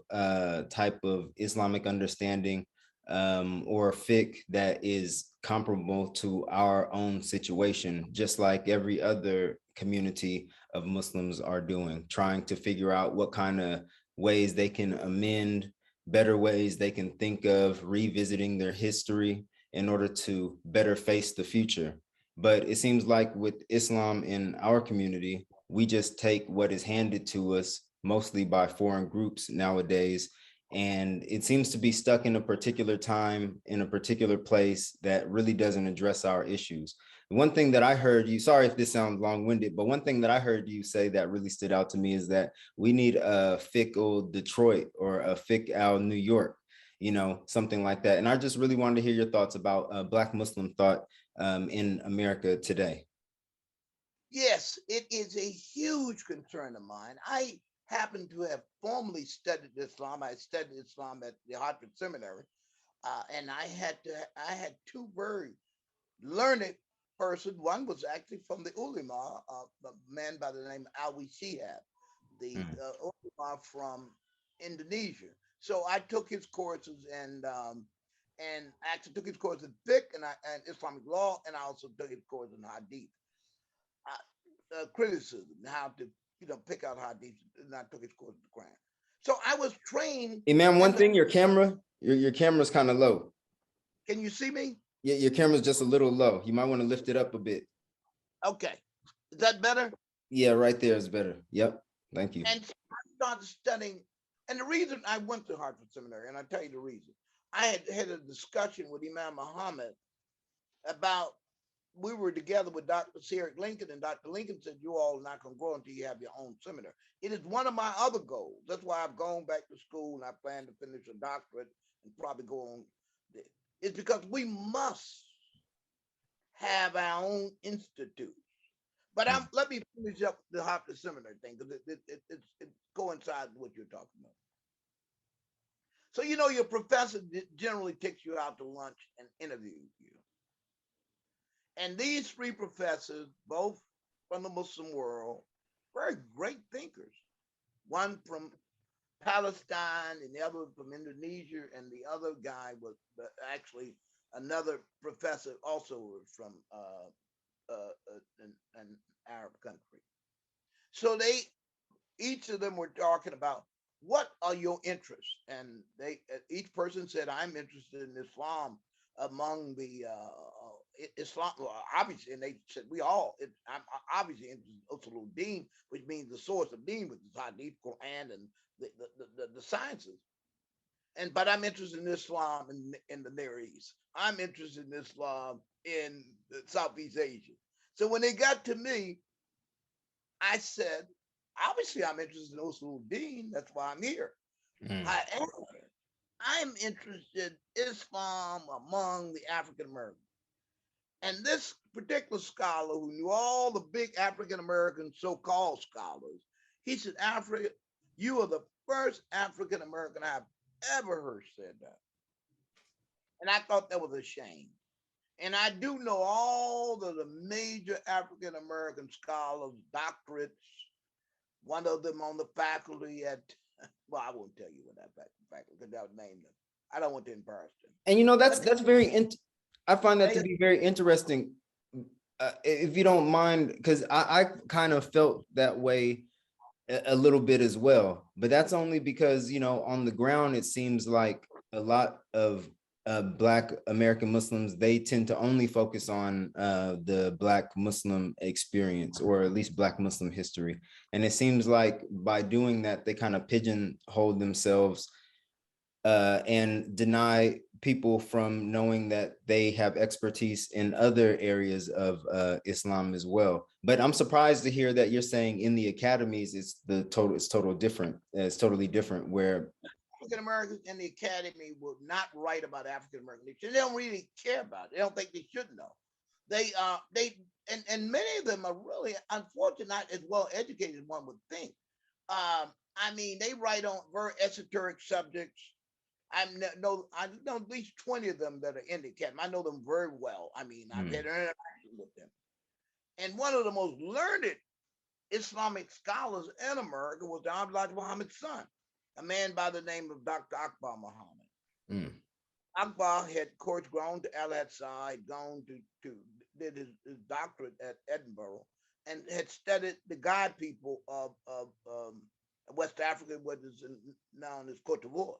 Speaker 1: Islamic understanding or fiqh that is comparable to our own situation, just like every other community of Muslims are doing, trying to figure out what kind of ways they can amend, better ways they can think of revisiting their history in order to better face the future. But it seems like with Islam in our community, we just take what is handed to us mostly by foreign groups nowadays. And it seems to be stuck in a particular time, in a particular place that really doesn't address our issues. One thing that I heard you, sorry if this sounds long-winded, but one thing that I heard you say that really stood out to me is that we need a fiqh Detroit or a fiqh New York, something like that. And I just really wanted to hear your thoughts about Black Muslim thought in America today.
Speaker 2: yes, it is a huge concern of mine. I happen to have formerly studied Islam. I studied Islam at the Hartford Seminary, and I had two very learned person. One was actually from the ulama, a man by the name Alwi Shihab, the
Speaker 1: Mm.
Speaker 2: ulama from Indonesia. So I took his courses and actually took his course in fiqh and Islamic law, and I also took his course in hadith, criticism, how to pick out hadith, and I took his course in the Quran. So I was trained
Speaker 1: Imam, one
Speaker 2: as a.
Speaker 1: thing, your camera's kind of low.
Speaker 2: Can you see me?
Speaker 1: Yeah, your camera's just a little low. You might want to lift it up a bit.
Speaker 2: Okay, is that better?
Speaker 1: Yeah, right there is better. Yep. Thank you.
Speaker 2: And so I started studying. And the reason I went to Hartford Seminary, and I'll tell you the reason, I had a discussion with Imam Muhammad about, we were together with Dr. Sierra Lincoln, and Dr. Lincoln said, you all are not going to grow until you have your own seminary. It is one of my other goals. That's why I've gone back to school and I plan to finish a doctorate and probably go on. It's because we must have our own institute. But let me finish up the Hartford Seminary thing, because it coincides with what you're talking about. So, your professor generally takes you out to lunch and interviews you. And these three professors, both from the Muslim world, very great thinkers. One from Palestine and the other from Indonesia, and the other guy was actually another professor also from an Arab country. So each of them were talking about, what are your interests? And each person said, I'm interested in Islam among the Islam. Well, obviously, and they said, I'm obviously interested in Usul Deen, which means the source of Deen, which is Hadith, Quran, and the sciences. But I'm interested in Islam in the Near East. I'm interested in Islam in Southeast Asia. So when they got to me, I said, obviously, I'm interested in Usul Deen. That's why I'm here.
Speaker 1: Mm.
Speaker 2: However, I'm interested in Islam among the African Americans. And this particular scholar, who knew all the big African American so-called scholars, he said, Alfred, you are the first African American I've ever heard said that. And I thought that was a shame. And I do know all of the major African American scholars, doctorates, one of them on the faculty at, well, I won't tell you what that faculty, because I would name them. I don't want to embarrass them.
Speaker 1: And that's very, I find that to be very interesting, if you don't mind, because I kind of felt that way a little bit as well. But that's only because, on the ground, it seems like a lot of Black American Muslims, they tend to only focus on the Black Muslim experience, or at least Black Muslim history. And it seems like by doing that, they kind of pigeonhole themselves and deny people from knowing that they have expertise in other areas of Islam as well. But I'm surprised to hear that you're saying in the academies, it's totally different, where
Speaker 2: African Americans in the academy will not write about African American literature. They don't really care about it. They don't think they should know. And many of them are really, unfortunately, not as well educated as one would think. They write on very esoteric subjects. I know at least 20 of them that are in the academy. I know them very well. I've had interaction with them. And one of the most learned Islamic scholars in America was the Honorable Elijah Muhammad's son, a man by the name of Dr. Akbar Muhammad.
Speaker 1: Mm.
Speaker 2: Akbar had, of course, gone to Al Hassai, gone to did his doctorate at Edinburgh, and had studied the God people of West Africa, what is known as Cote d'Ivoire.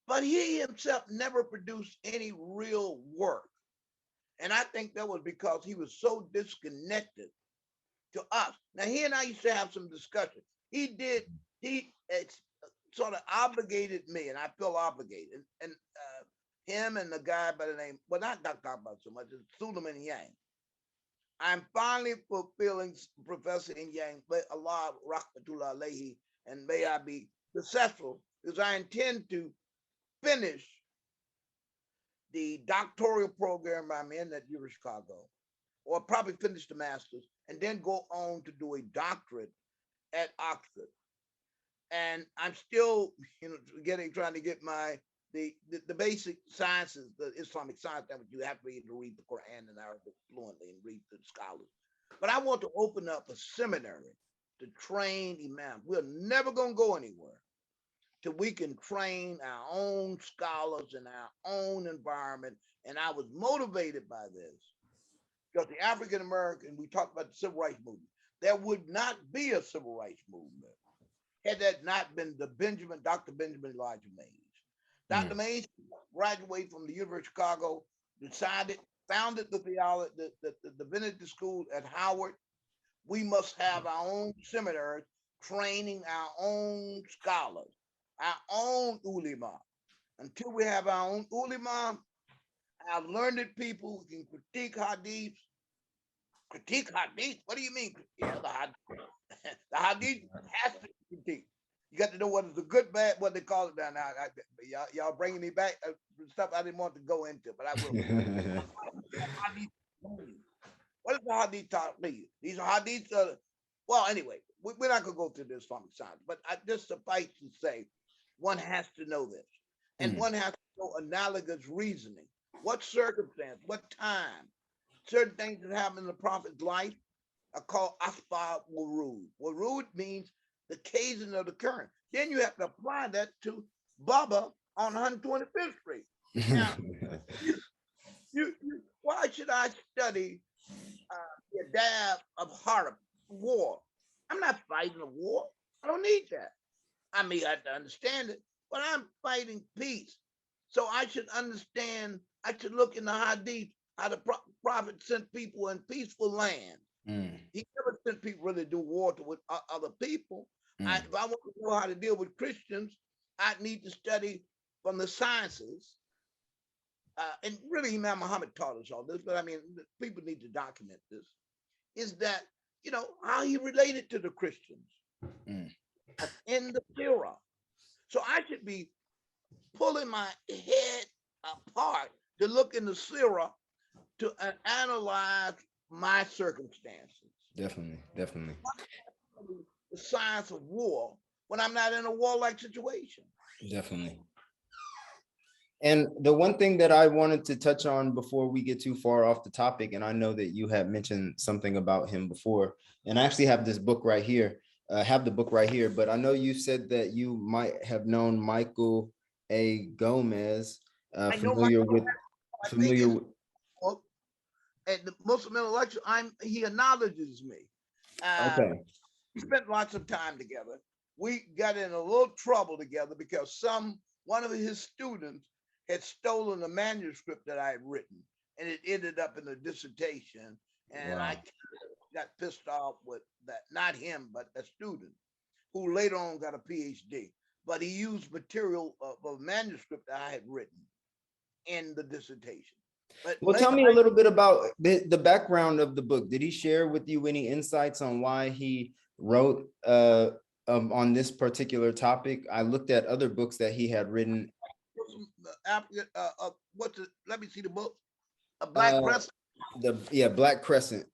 Speaker 2: But he himself never produced any real work. And I think that was because he was so disconnected to us. Now, he and I used to have some discussion. He sort of obligated me, and I feel obligated. And him and the guy by the name, well, not Dr. Akbar so much, it's Suleiman Yang. I'm finally fulfilling Professor Yang, may Allah rahmatullah alayhi, and may I be successful, because I intend to finish the doctoral program I'm in at U of Chicago, or probably finish the master's, and then go on to do a doctorate at Oxford. And I'm still, trying to get my the basic sciences, the Islamic science, that you have to be able to read the Quran in Arabic fluently and read the scholars. But I want to open up a seminary to train imams. We're never going to go anywhere till we can train our own scholars in our own environment. And I was motivated by this because the African American, we talked about the civil rights movement. There would not be a civil rights movement had that not been Dr. Benjamin Elijah Mays. Dr. Mays graduated from the University of Chicago, founded the theology, the divinity school at Howard. We must have our own seminaries training our own scholars, our own ulama. Until we have our own ulama, our learned people who can critique hadith. Critique hadith? What do you mean? Yeah, the hadith. The hadith has to be critiqued. You got to know what is the good, bad, what they call it down now. Y'all bringing me back stuff I didn't want to go into, but I will. What is the hadith taught me? These are hadiths. Well, anyway, we're not going to go through this Islamic science, but I just suffice to say, one has to know this, and one has to know analogous reasoning. What circumstance, what time, certain things that happen in the prophet's life are called asbab wurud. Wurud means the occasion of the current. Then you have to apply that to Baba on 125th Street. Now, why should I study the adab of Harb war? I'm not fighting a war. I don't need that. I may have to understand it, but I'm fighting peace. So I should understand, I should look in the hadith how the prophet sent people in peaceful land. He never sent people really to do war with other people. If I want to know how to deal with Christians, I need to study from the sciences. And really, Imam Muhammad taught us all this, but I mean, people need to document this. Is that, how he related to the Christians in the Torah. So I should be pulling my head apart to look in the Sirah to analyze my circumstances.
Speaker 1: Definitely.
Speaker 2: The science of war when I'm not in a warlike situation.
Speaker 1: Definitely. And the one thing that I wanted to touch on before we get too far off the topic, and I know that you had mentioned something about him before, and I actually have this book right here, but I know you said that you might have known Michael A. Gomez, familiar with.
Speaker 2: At the Muslim intellectual, he acknowledges me.
Speaker 1: Okay.
Speaker 2: We spent lots of time together. We got in a little trouble together because one of his students had stolen a manuscript that I had written, and it ended up in a dissertation. And I got pissed off with that, not him, but a student who later on got a PhD. But he used material of a manuscript that I had written in the dissertation.
Speaker 1: Well, tell me a little bit about the background of the book. Did he share with you any insights on why he wrote on this particular topic? I looked at other books that he had written.
Speaker 2: Let me see the book. Black Crescent.
Speaker 1: Black Crescent.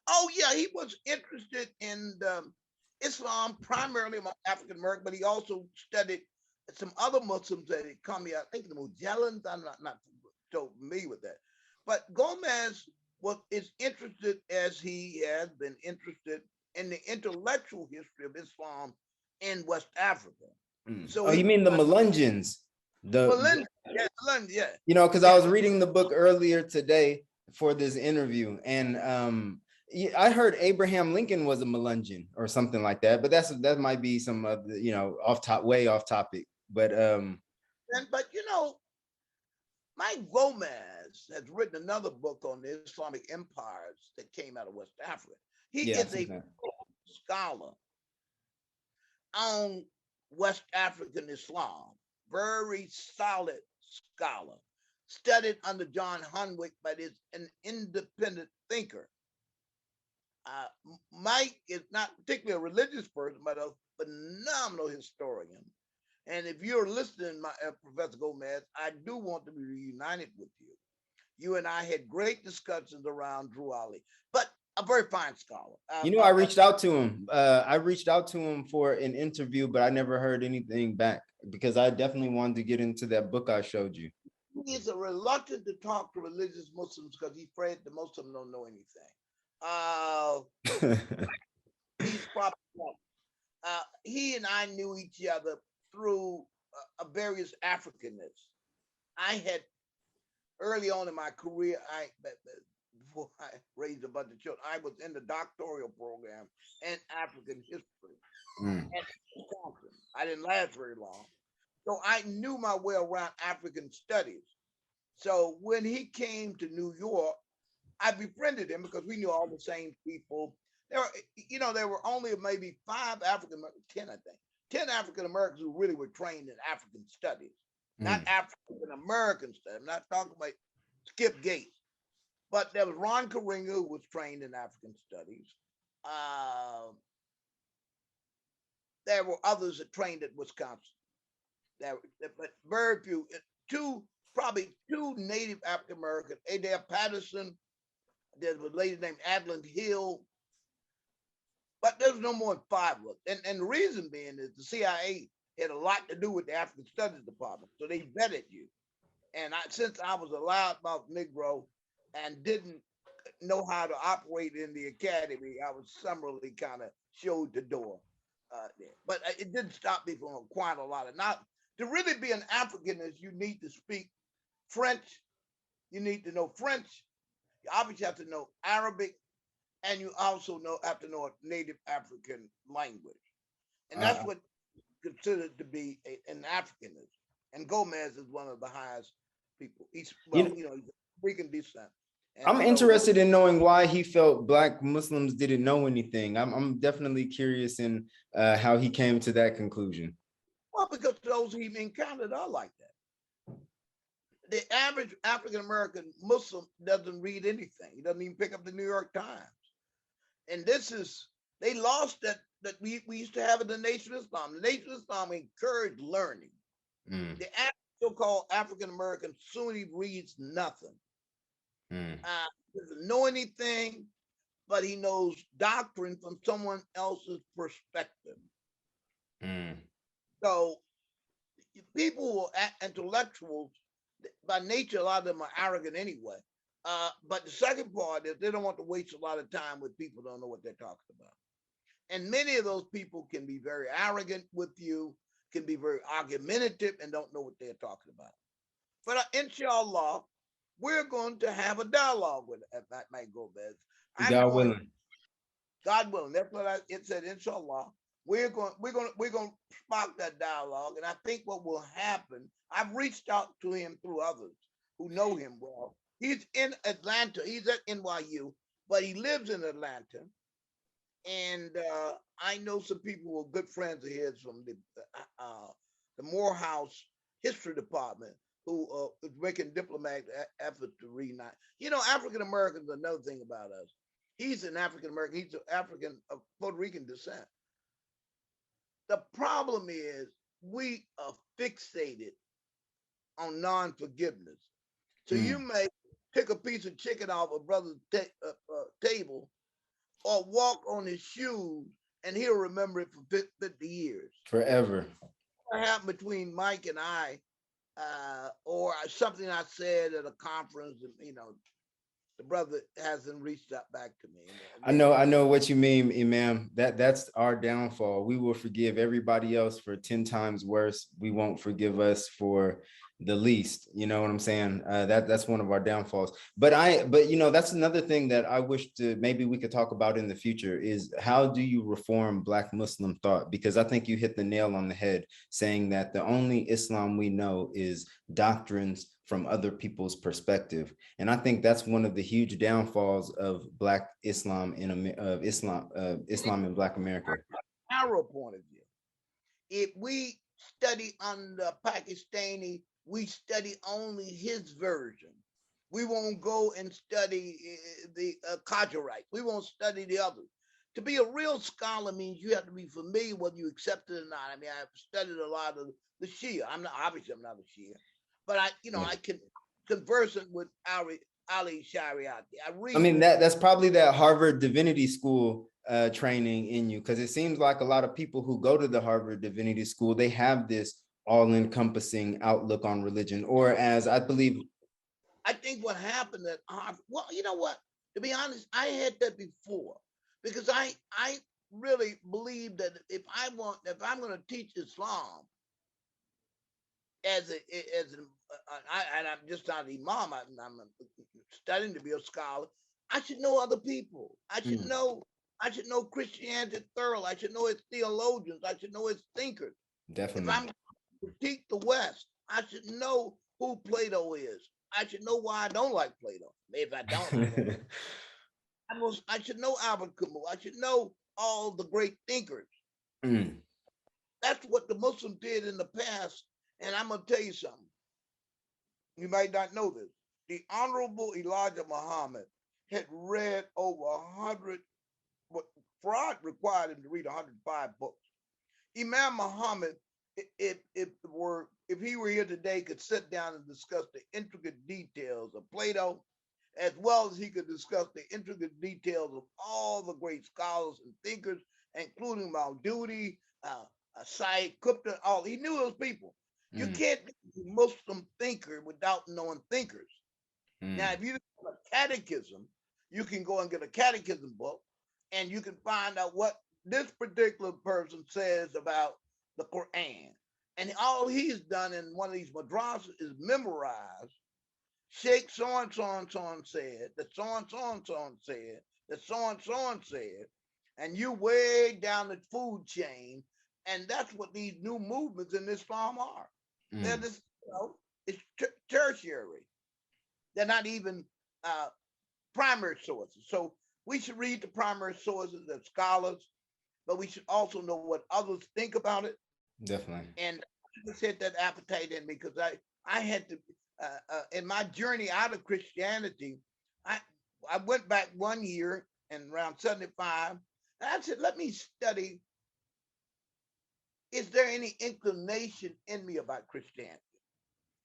Speaker 2: Oh yeah, he was interested in Islam, primarily among African American, but he also studied some other Muslims that had come here. I think the Mujallans. I'm not so familiar with that. But Gomez is interested, as he has been interested, in the intellectual history of Islam in West Africa.
Speaker 1: So you mean the Melungeons?
Speaker 2: Yeah.
Speaker 1: Because I was reading the book earlier today for this interview, and I heard Abraham Lincoln was a Melungeon or something like that, but that might be some of the way off topic. But
Speaker 2: Mike Gomez has written another book on the Islamic empires that came out of West Africa. He is a scholar on West African Islam, very solid scholar, studied under John Hunwick, but is an independent thinker. Mike is not particularly a religious person, but a phenomenal historian. And if you're listening, Professor Gomez, I do want to be reunited with you. You and I had great discussions around Drew Ali. But a very fine scholar.
Speaker 1: You know, I reached out to him. I reached out to him for an interview, but I never heard anything back because I definitely wanted to get into that book I showed you.
Speaker 2: He is reluctant to talk to religious Muslims because he's afraid that most of them don't know anything. He's probably he and I knew each other through various Africanness. I had early on in my career, before I raised a bunch of children, I was in the doctoral program in African history.
Speaker 1: Mm.
Speaker 2: I didn't last very long. So I knew my way around African studies. So when he came to New York, I befriended him because we knew all the same people. There were only maybe 10, I think, 10 African Americans who really were trained in African studies, not African American studies. I'm not talking about Skip Gates, but there was Ron Karinga who was trained in African studies. There were others that trained at Wisconsin. But very few. Probably two native African Americans, Adair Patterson. There was a lady named Adeline Hill. But there's no more than 5 of us. And the reason being is the CIA had a lot to do with the African Studies Department. So they vetted you. And since I was a loudmouth Negro and didn't know how to operate in the academy, I was summarily kind of showed the door there. But it didn't stop me from acquiring a lot of knowledge. To really be an Africanist, you need to speak French. You need to know French. You obviously have to know Arabic. And you also have to know a native African language. And that's what considered to be an Africanist. And Gomez is one of the highest people. He's African descent. And,
Speaker 1: I'm interested in knowing why he felt Black Muslims didn't know anything. I'm definitely curious in how he came to that conclusion.
Speaker 2: Well, because those he encountered are like that. The average African American Muslim doesn't read anything. He doesn't even pick up the New York Times. And they lost that we used to have in the Nation of Islam. The Nation of Islam encouraged learning. The so-called African American Sunni reads nothing. Doesn't know anything, but he knows doctrine from someone else's perspective. So people who are intellectuals, by nature, a lot of them are arrogant anyway. But the second part is they don't want to waste a lot of time with people who don't know what they're talking about. And many of those people can be very arrogant with you, can be very argumentative and don't know what they're talking about. But inshallah, we're going to have a dialogue with that might go best.
Speaker 1: God willing.
Speaker 2: God willing. That's what it said, inshallah. We're going to spark that dialogue. And I think what will happen, I've reached out to him through others who know him well. He's in Atlanta. He's at NYU, but he lives in Atlanta. And I know some people who are good friends of his from the Morehouse History Department who is making diplomatic efforts to reunite. African Americans are another thing about us. He's an African American. He's an African of Puerto Rican descent. The problem is we are fixated on non-forgiveness. So you may pick a piece of chicken off a brother's table or walk on his shoes and he'll remember it for 50 years.
Speaker 1: Forever.
Speaker 2: What happened between Mike and I, or something I said at a conference, and the brother hasn't reached out back to me.
Speaker 1: I know what you mean, Imam. That's our downfall. We will forgive everybody else for 10 times worse. We won't forgive us for the least. You know what I'm saying? That's one of our downfalls. But that's another thing that I wish maybe we could talk about in the future is how do you reform Black Muslim thought? Because I think you hit the nail on the head saying that the only Islam we know is doctrines from other people's perspective. And I think that's one of the huge downfalls of Black Islam Islam in Black America.
Speaker 2: Our point of view. If we study under Pakistani, we study only his version. We won't go and study the Qadarites. We won't study the others. To be a real scholar means you have to be familiar whether you accept it or not. I mean, I've studied a lot of the Shia. I'm not a Shia, but I can converse with Ali Shariati. I
Speaker 1: I
Speaker 2: read
Speaker 1: mean,
Speaker 2: that.
Speaker 1: that's probably that Harvard Divinity School training in you, because it seems like a lot of people who go to the Harvard Divinity School, they have this all-encompassing outlook on religion, or as I believe.
Speaker 2: I think what happened at Harvard, well, you know what? To be honest, I had that before because I really believe that if I'm going to teach Islam as an and I'm just not an imam, I'm studying to be a scholar. I should know other people. I should know Christianity thoroughly. I should know its theologians. I should know its thinkers. If
Speaker 1: Definitely.
Speaker 2: I'm going to critique the West, I should know who Plato is. I should know why I don't like Plato. If I don't, I won't. I should know Albert Camus. I should know all the great thinkers.
Speaker 1: Mm.
Speaker 2: That's what the Muslims did in the past. And I'm going to tell you something. You might not know this. The Honorable Elijah Muhammad had read over 100, what Fraud required him to read 105 books. Imam Muhammad, if he were here today, could sit down and discuss the intricate details of Plato, as well as he could discuss the intricate details of all the great scholars and thinkers, including Maududi, Said Qutb, all. He knew those people. You can't be a Muslim thinker without knowing thinkers. Now, if you have a catechism, you can go and get a catechism book, and you can find out what this particular person says about the Quran. And all he's done in one of these madrasas is memorize Sheikh so and so and so and said, that so and so and so and said, that so and so and said, and you way down the food chain. And that's what these new movements in Islam are. They're just, it's tertiary. They're not even primary sources. So we should read the primary sources of scholars, but we should also know what others think about it.
Speaker 1: Definitely.
Speaker 2: And I just had that appetite in me because I had to, in my journey out of Christianity, I I went back one year and around 75, and I said, let me study, is there any inclination in me about Christianity?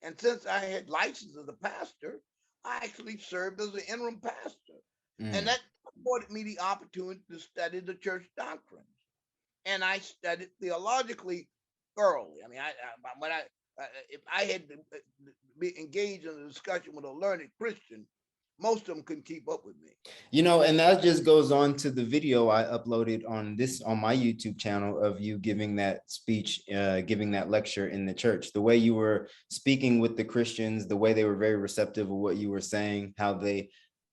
Speaker 2: And since I had license as a pastor, I actually served as an interim pastor. And that afforded me the opportunity to study the church doctrines. And I studied theologically thoroughly. I mean, if I had to be engaged in a discussion with a learned Christian, most of them couldn't keep up with me.
Speaker 1: You know, and that just goes on to the video I uploaded on my YouTube channel of you giving that speech, giving that lecture in the church. The way you were speaking with the Christians, the way they were very receptive of what you were saying, how they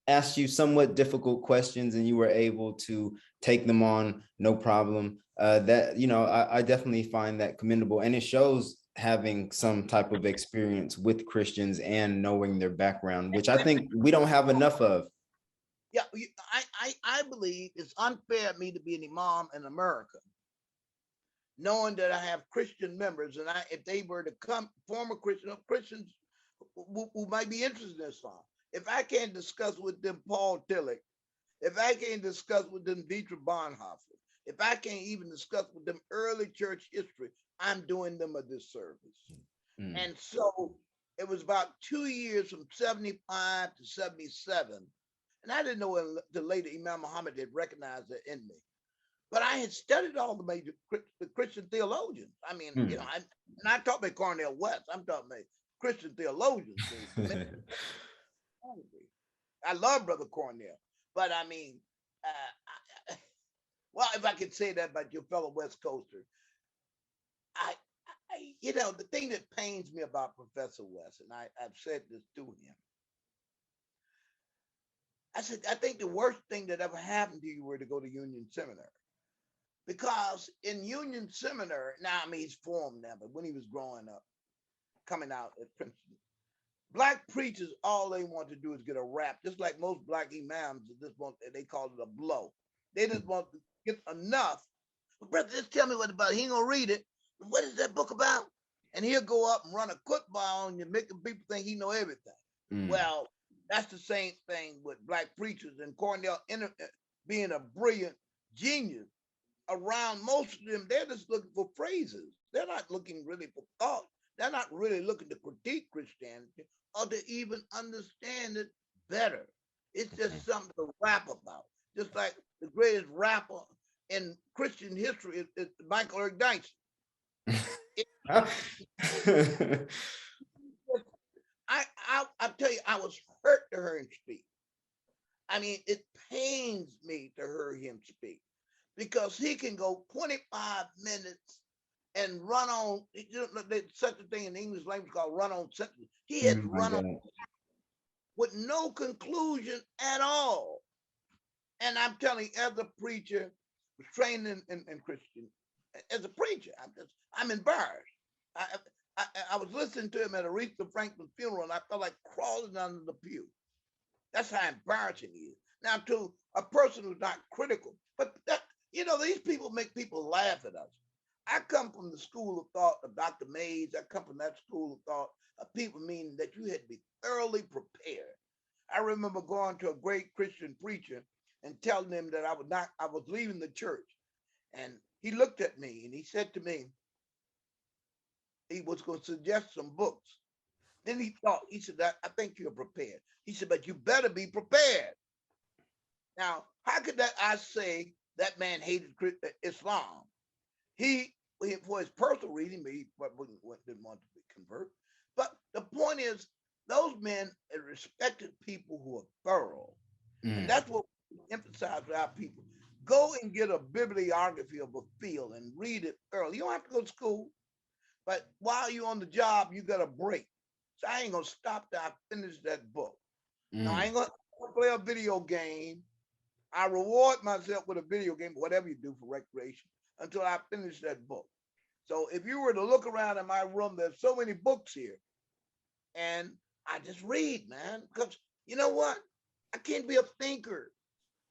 Speaker 1: asked you somewhat difficult questions and you were able to take them on no problem. That, you know, I definitely find that commendable, and it shows having some type of experience with Christians and knowing their background, which I think we don't have enough of.
Speaker 2: Yeah, I believe it's unfair of me to be an imam in America, knowing that I have Christian members, and if they were to come, former Christians who might be interested in Islam, if I can't discuss with them Paul Tillich, if I can't discuss with them Dietrich Bonhoeffer, if I can't even discuss with them early church history, I'm doing them a disservice. And so it was about 2 years from 75 to 77. And I didn't know until later Imam Muhammad had recognized that in me. But I had studied all the major Christian theologians. I mean, you know, I taught by Cornell West. I'm talking about Christian theologians. I love Brother Cornell, but I mean, well, if I could say that about your fellow West Coaster, you know, the thing that pains me about Professor West, and I've said this to him, I said, I think the worst thing that ever happened to you were to go to Union Seminary. Because in Union Seminary, now, I mean, he's formed now, but when he was growing up, coming out at Princeton, black preachers, all they want to do is get a rap, just like most black imams, they call it a blow. They just want to get enough. But brother, just tell me what about it. He ain't gonna read it. What is that book about? And he'll go up and run a football on you, making people think he know everything. Well, that's the same thing with black preachers, and Cornell being a brilliant genius. Around most of them, they're just looking for phrases. They're not looking really for thought. They're not really looking to critique Christianity or to even understand it better. It's
Speaker 1: Mhm.
Speaker 2: just something to rap about. Just like the greatest rapper in Christian history is Michael Eric Dyson. It, I tell you, I was hurt to hear him speak. I mean, it pains me to hear him speak because he can go 25 minutes and run on. There's such a thing in the English language called run on sentence. He
Speaker 1: Oh
Speaker 2: had
Speaker 1: my
Speaker 2: run on
Speaker 1: God.
Speaker 2: with no conclusion at all. And I'm telling you, as a preacher, was trained in Christian, as a preacher, I'm embarrassed. I, I was listening to him at Aretha Franklin's funeral, and I felt like crawling under the pew. That's how embarrassing he is. Now, to a person who's not critical, but that, these people make people laugh at us. I come from the school of thought of Dr. Mays. I come from that school of thought of people meaning that you had to be thoroughly prepared. I remember going to a great Christian preacher and telling him that I was leaving the church. And he looked at me and he said to me, he was going to suggest some books. Then he said, I think you're prepared. He said, but you better be prepared. Now, how could that I say that man hated Islam? He, for his personal reason, he didn't want to convert. But the point is, those men respected people who are thorough. And
Speaker 1: Mm.
Speaker 2: that's what we emphasize with our people. Go and get a bibliography of a field and read it thoroughly. You don't have to go to school, but while you're on the job, you got a break. So I ain't gonna stop till I finish that book. Now I
Speaker 1: Mm.
Speaker 2: ain't gonna play a video game. I reward myself with a video game, whatever you do for recreation, until I finish that book. So if you were to look around in my room, there's so many books here, and I just read, man. Because you know what? I can't be a thinker.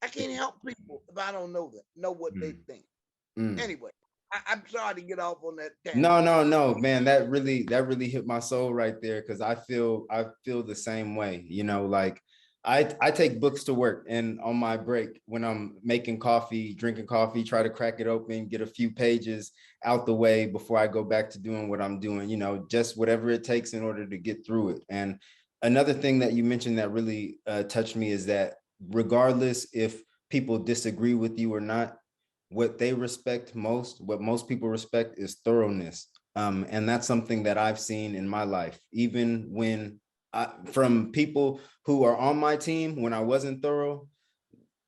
Speaker 2: I can't help people if I don't know what they
Speaker 1: Mm.
Speaker 2: think.
Speaker 1: Mm.
Speaker 2: Anyway, I'm sorry to get off on that
Speaker 1: No,
Speaker 2: tangent.
Speaker 1: no, no, man. That really hit my soul right there because I feel the same way. Like I take books to work and on my break when I'm making coffee, drinking coffee, try to crack it open, get a few pages out the way before I go back to doing what I'm doing, just whatever it takes in order to get through it. And another thing that you mentioned that really touched me is that regardless if people disagree with you or not, what they respect most, what most people respect is thoroughness. And that's something that I've seen in my life, even from people who are on my team when I wasn't thorough,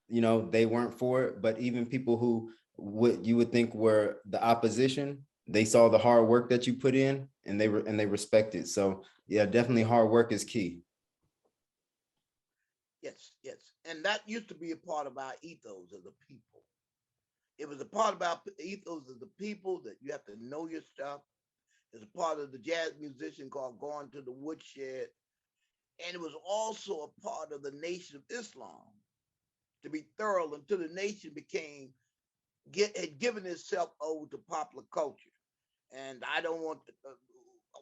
Speaker 1: they weren't for it. But even people who you would think were the opposition, they saw the hard work that you put in and they respect it. So yeah, definitely hard work is key.
Speaker 2: Yes, yes. And that used to be a part of our ethos as a people. It was a part of our ethos as a people that you have to know your stuff. It's a part of the jazz musician called Going to the Woodshed. And it was also a part of the Nation of Islam to be thorough until the nation had given itself over to popular culture. And I don't want to,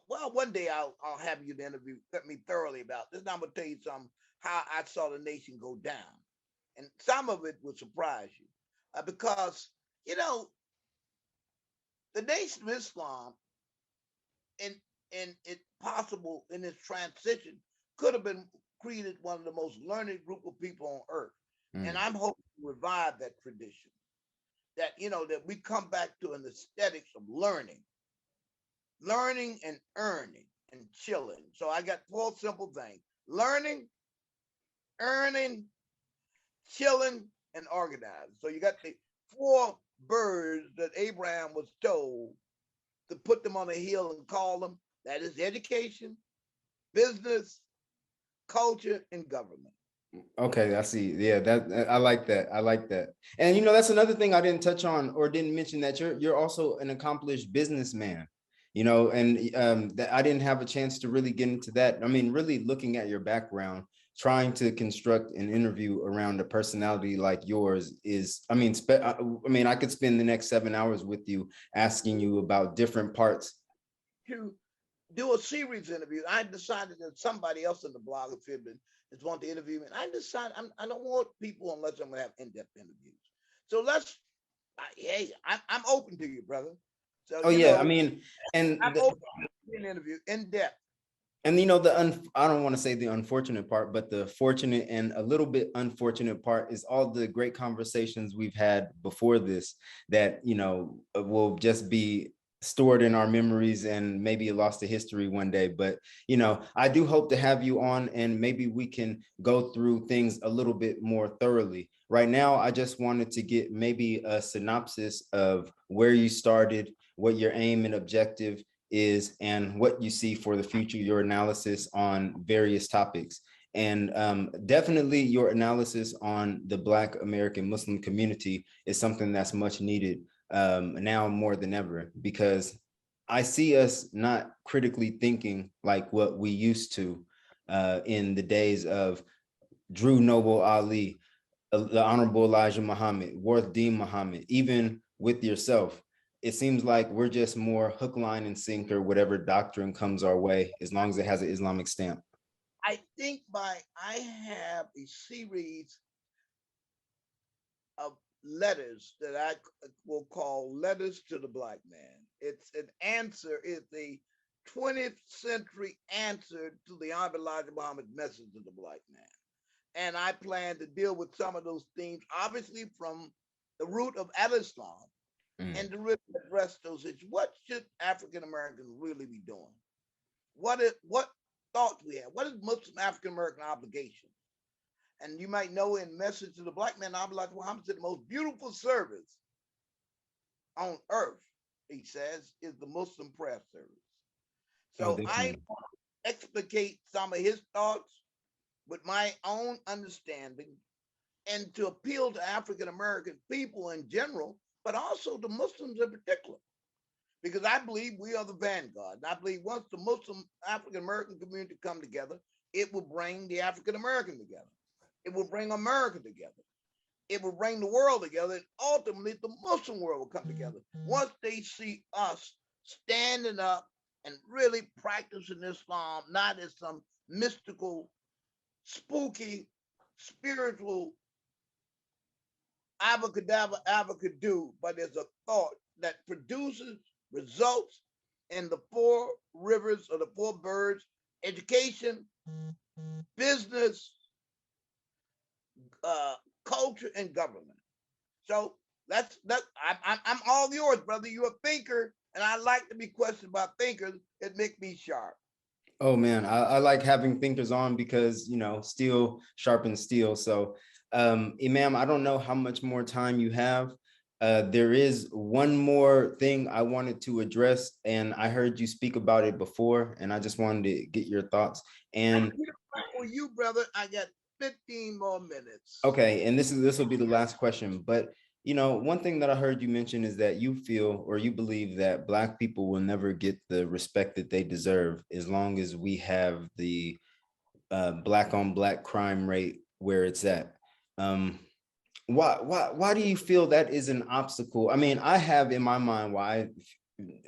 Speaker 2: well, one day I'll have you to interview me thoroughly about this. Now I'm gonna tell you something how I saw the nation go down, and some of it will surprise you, because you know the Nation of Islam in it possible in its transition could have been created one of the most learned group of people on earth, and
Speaker 1: Mm.
Speaker 2: I'm hoping to revive that tradition. That that we come back to an aesthetics of learning and earning and chilling. So I got four simple things: learning, earning, chilling, and organizing. So you got the four birds that Abraham was told to put them on a hill and call them. That is education, business, culture, and government.
Speaker 1: Okay, I see. Yeah, that I like that. I like that. And that's another thing I didn't touch on or didn't mention that you're also an accomplished businessman. And that I didn't have a chance to really get into that. I mean, really looking at your background, trying to construct an interview around a personality like yours is, I mean, I could spend the next 7 hours with you asking you about different parts.
Speaker 2: To do a series interview, I decided that somebody else in the blogosphere is want to interview me. And I decided I don't want people unless I'm going to have in-depth interviews. So hey, I'm open to you, brother. So,
Speaker 1: Oh yeah, I mean, and
Speaker 2: I'm open to an interview in depth.
Speaker 1: And I don't want to say the unfortunate part, but the fortunate and a little bit unfortunate part is all the great conversations we've had before this that, will just be stored in our memories and maybe lost to history one day. But, I do hope to have you on and maybe we can go through things a little bit more thoroughly. Right now, I just wanted to get maybe a synopsis of where you started, what your aim and objective is, and what you see for the future, your analysis on various topics. And definitely your analysis on the Black American Muslim community is something that's much needed now more than ever, because I see us not critically thinking like what we used to in the days of Drew Noble Ali, the Honorable Elijah Muhammad, Warith Deen Muhammad, even with yourself. It seems like we're just more hook, line, and sinker, whatever doctrine comes our way, as long as it has an Islamic stamp.
Speaker 2: I think I have a series of letters that I will call letters to the Black man. It's an answer, it's the 20th century answer to the Honorable Elijah Muhammad message to the Black man. And I plan to deal with some of those themes, obviously from the root of Al-Islam, and to really address those issues. What should African Americans really be doing? What thoughts we have? What is Muslim African American obligation? And you might know in Message to the Black Man, Abdullah Muhammad said the most beautiful service on earth, he says, is the Muslim prayer service.
Speaker 1: Oh,
Speaker 2: So I
Speaker 1: definitely.
Speaker 2: explicate some of his thoughts with my own understanding and to appeal to African American people in general, but also the Muslims in particular. Because I believe we are the vanguard. And I believe once the Muslim African American community come together, it will bring the African American together. It will bring America together. It will bring the world together. And ultimately, the Muslim world will come together. Once they see us standing up and really practicing Islam, not as some mystical, spooky, spiritual abracadabra, abracadoo, but as a thought that produces results in the four rivers or the four birds: education, business, culture, and government. So that's I'm all yours, brother. You're a thinker, and I like to be questioned by thinkers. It makes me sharp.
Speaker 1: Oh man, I like having thinkers on because steel sharpens steel. So, Imam, I don't know how much more time you have. There is one more thing I wanted to address, and I heard you speak about it before, and I just wanted to get your thoughts. And
Speaker 2: For you, brother, I got 15 more minutes.
Speaker 1: okay, and this will be the last question, but one thing that I heard you mention is that you feel or you believe that Black people will never get the respect that they deserve as long as we have the Black on Black crime rate where it's at. Um, why do you feel that is an obstacle? I mean, I have in my mind why I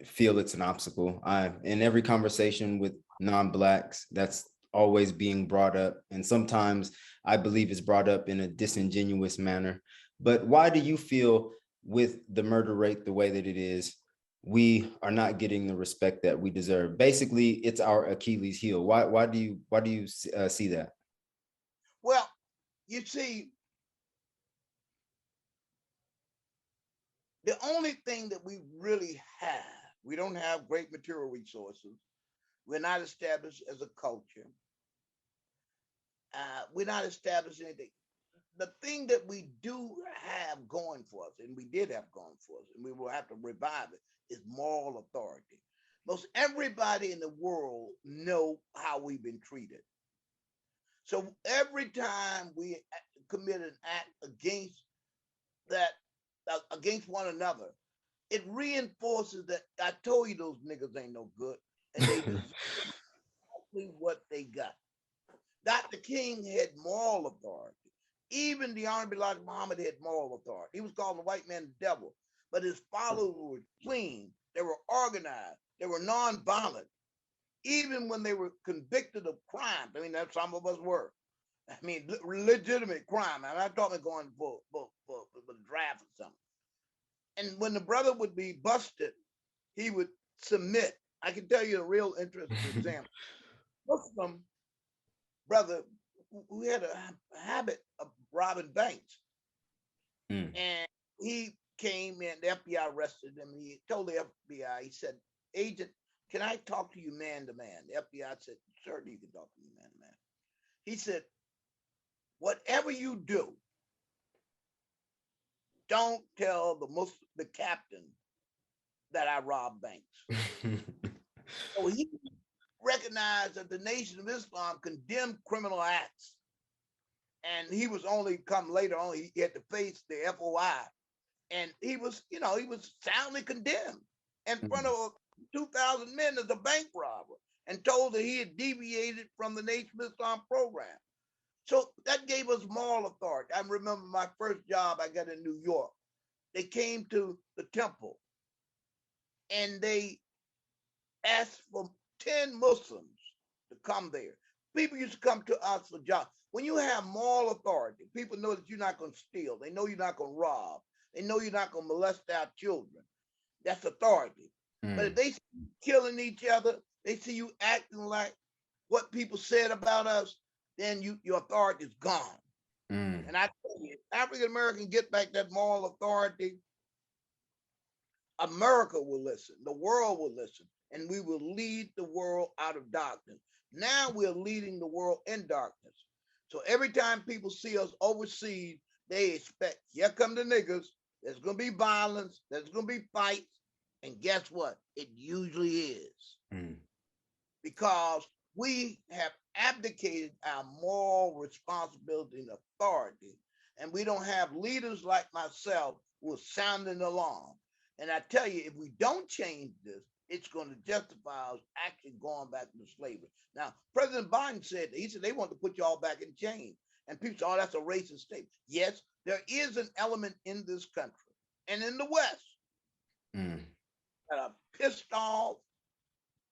Speaker 1: feel it's an obstacle. I in every conversation with non-Blacks, that's always being brought up, and sometimes I believe it's brought up in a disingenuous manner. But why do you feel with the murder rate the way that it is, we are not getting the respect that we deserve? Basically, it's our Achilles heel. Why do you see that?
Speaker 2: Well, you see, the only thing that we really have, we don't have great material resources. We're not established as a culture. We're not established anything. The thing that we do have going for us, and we did have going for us, and we will have to revive it, is moral authority. Most everybody in the world know how we've been treated. So every time we commit an act against that, against one another, it reinforces that I told you those niggas ain't no good, and they deserve what they got. Dr. King had moral authority. Even the Honorable Elijah Muhammad had moral authority. He was called the white man the devil, but his followers were clean. They were organized. They were nonviolent. Even when they were convicted of crimes, I mean, that some of us were. I mean, legitimate crime. I'm not talking going for the draft or something. And when the brother would be busted, he would submit. I can tell you a real interesting example. Muslim brother who had a habit of robbing banks.
Speaker 1: Mm.
Speaker 2: And he came in, the FBI arrested him. He told the FBI, he said, Agent, can I talk to you man to man? The FBI said, certainly you can talk to me man to man. He said, whatever you do, don't tell the captain that I robbed banks. So he recognized that the Nation of Islam condemned criminal acts. And he was only come later on, he had to face the FOI. And he was, he was soundly condemned in front of 2,000 men as a bank robber and told that he had deviated from the Nation of Islam program. So that gave us moral authority. I remember my first job I got in New York. They came to the temple and they asked for 10 Muslims to come there. People used to come to us for jobs. When you have moral authority, people know that you're not going to steal. They know you're not going to rob. They know you're not going to molest our children. That's authority. But if they see you killing each other, they see you acting like what people said about us, then your authority is gone. And I tell you, if African Americans get back that moral authority, America will listen, the world will listen, and we will lead the world out of darkness. Now we're leading the world in darkness. So every time people see us overseas, they expect, here come the niggas, there's going to be violence, there's going to be fights, and guess what? It usually is. Because we have abdicated our moral responsibility and authority, and we don't have leaders like myself who are sounding the alarm. And I tell you, if we don't change this, it's going to justify us actually going back to slavery. Now, President Biden said, he said they want to put you all back in chains. And people say, oh, that's a racist statement. Yes, there is an element in this country and in the West that are pissed off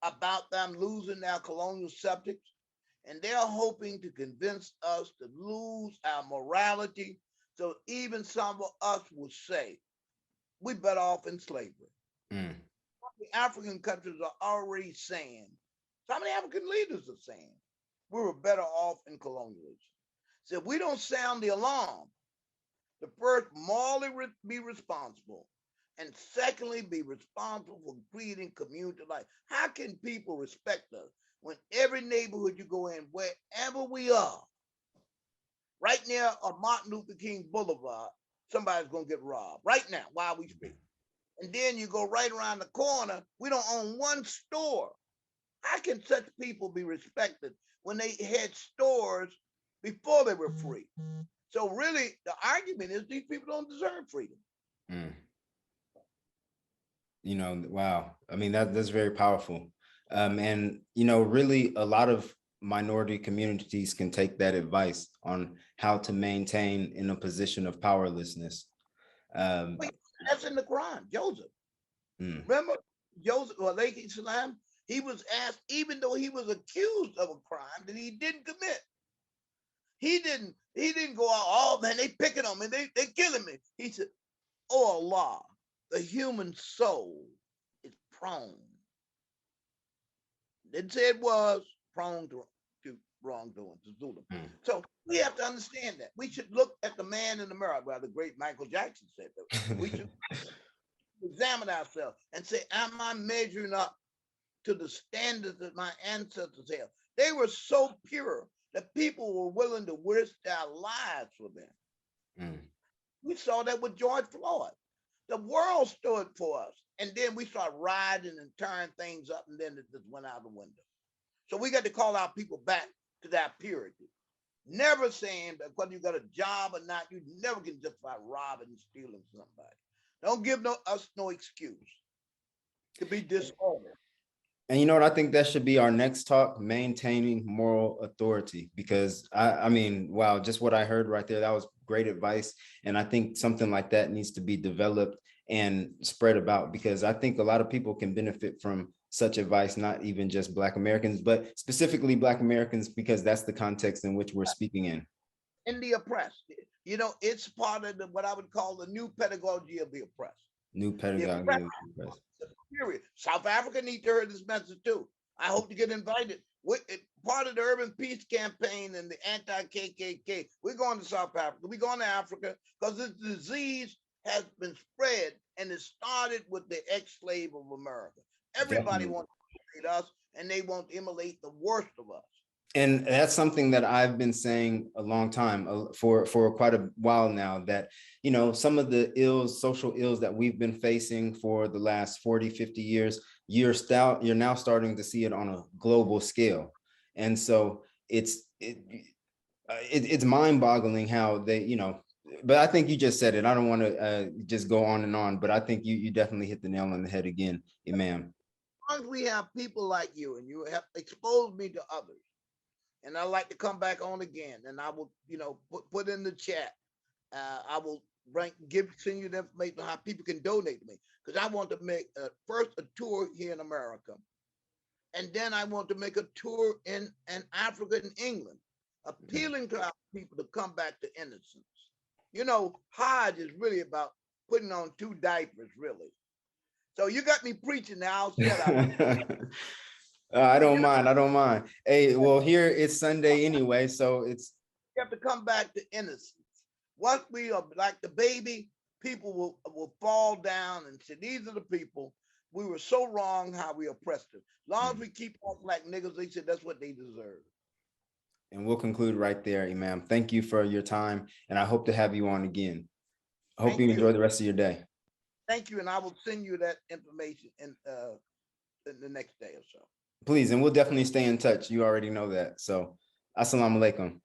Speaker 2: about them losing their colonial subjects. And they're hoping to convince us to lose our morality. So even some of us will say, we're better off in slavery. The African countries are already saying, some of the African leaders are saying, we were better off in colonialism. So if we don't sound the alarm, the first, morally be responsible, and secondly, be responsible for creating community life. How can people respect us when every neighborhood you go in, wherever we are, right near a Martin Luther King Boulevard, somebody's going to get robbed right now while we speak. And then you go right around the corner, we don't own one store. How can such people be respected when they had stores before they were free? So really, the argument is these people don't deserve freedom.
Speaker 1: Wow. I mean, that's very powerful. And, really a lot of minority communities can take that advice on how to maintain in a position of powerlessness.
Speaker 2: That's in the Quran, Joseph. Remember Joseph, alayhi salam, he was asked, even though he was accused of a crime that he didn't commit. He didn't go out, oh man, they picking on me, they killing me. He said, oh Allah, the human soul is prone. Didn't say it was prone to wrongdoing, to zulm. So we have to understand that. We should look at the man in the mirror. Well, the great Michael Jackson said that. We should examine ourselves and say, am I measuring up to the standards that my ancestors held? They were so pure that people were willing to risk their lives for them. We saw that with George Floyd. The world stood for us. And then we started riding and tearing things up, and then it just went out the window. So we got to call our people back to that purity. Never saying that whether you got a job or not, you never can justify robbing and stealing somebody. Don't give us no excuse to be disorderly.
Speaker 1: And you know what? I think that should be our next talk, maintaining moral authority, because I mean, wow, just what I heard right there, that was great advice. And I think something like that needs to be developed and spread about, because I think a lot of people can benefit from such advice, not even just Black Americans, but specifically Black Americans, because that's the context in which we're speaking in.
Speaker 2: In the oppressed, it's part of what I would call the new pedagogy of the oppressed.
Speaker 1: New pedagogy of the oppressed.
Speaker 2: Period. South Africa needs to hear this message too. I hope to get invited. part of the urban peace campaign and the anti-KKK. We're going to South Africa. We're going to Africa because this disease has been spread and it started with the ex-slave of America. Everybody
Speaker 1: Definitely.
Speaker 2: wants to immolate us and they want to immolate the worst of us.
Speaker 1: And that's something that I've been saying a long time, for quite a while now, that, you know, some of the ills, social ills that we've been facing for the last 40, 50 years, you're now starting to see it on a global scale. And so it's mind-boggling how they, you know, but I think you just said it. I don't want to just go on and on, but I think you definitely hit the nail on the head again, Imam.
Speaker 2: As long as we have people like you and you have exposed me to others, and I like to come back on again, and I will, you know, put in the chat. I will send you the information on how people can donate to me, because I want to make first a tour here in America, and then I want to make a tour in Africa and England, appealing to our people to come back to innocence. You know, Hajj is really about putting on 2 diapers, really. So you got me preaching now. I'll shut up.
Speaker 1: I
Speaker 2: You
Speaker 1: don't
Speaker 2: know,
Speaker 1: mind. I don't mind. Hey, well, here it's Sunday anyway, so it's
Speaker 2: you have to come back to innocence. Once we are like the baby, people will fall down and say, these are the people. We were so wrong how we oppressed them. As long as we keep acting like niggas, they said that's what they deserve.
Speaker 1: and we'll conclude right there, Imam. Thank you for your time, and I hope to have you on again. I hope
Speaker 2: Thank
Speaker 1: you
Speaker 2: you.
Speaker 1: enjoy the rest of your day.
Speaker 2: Thank you, and I will send you that information in the next day or so.
Speaker 1: Please, and we'll definitely stay in touch. You already know that. So, assalamu alaikum.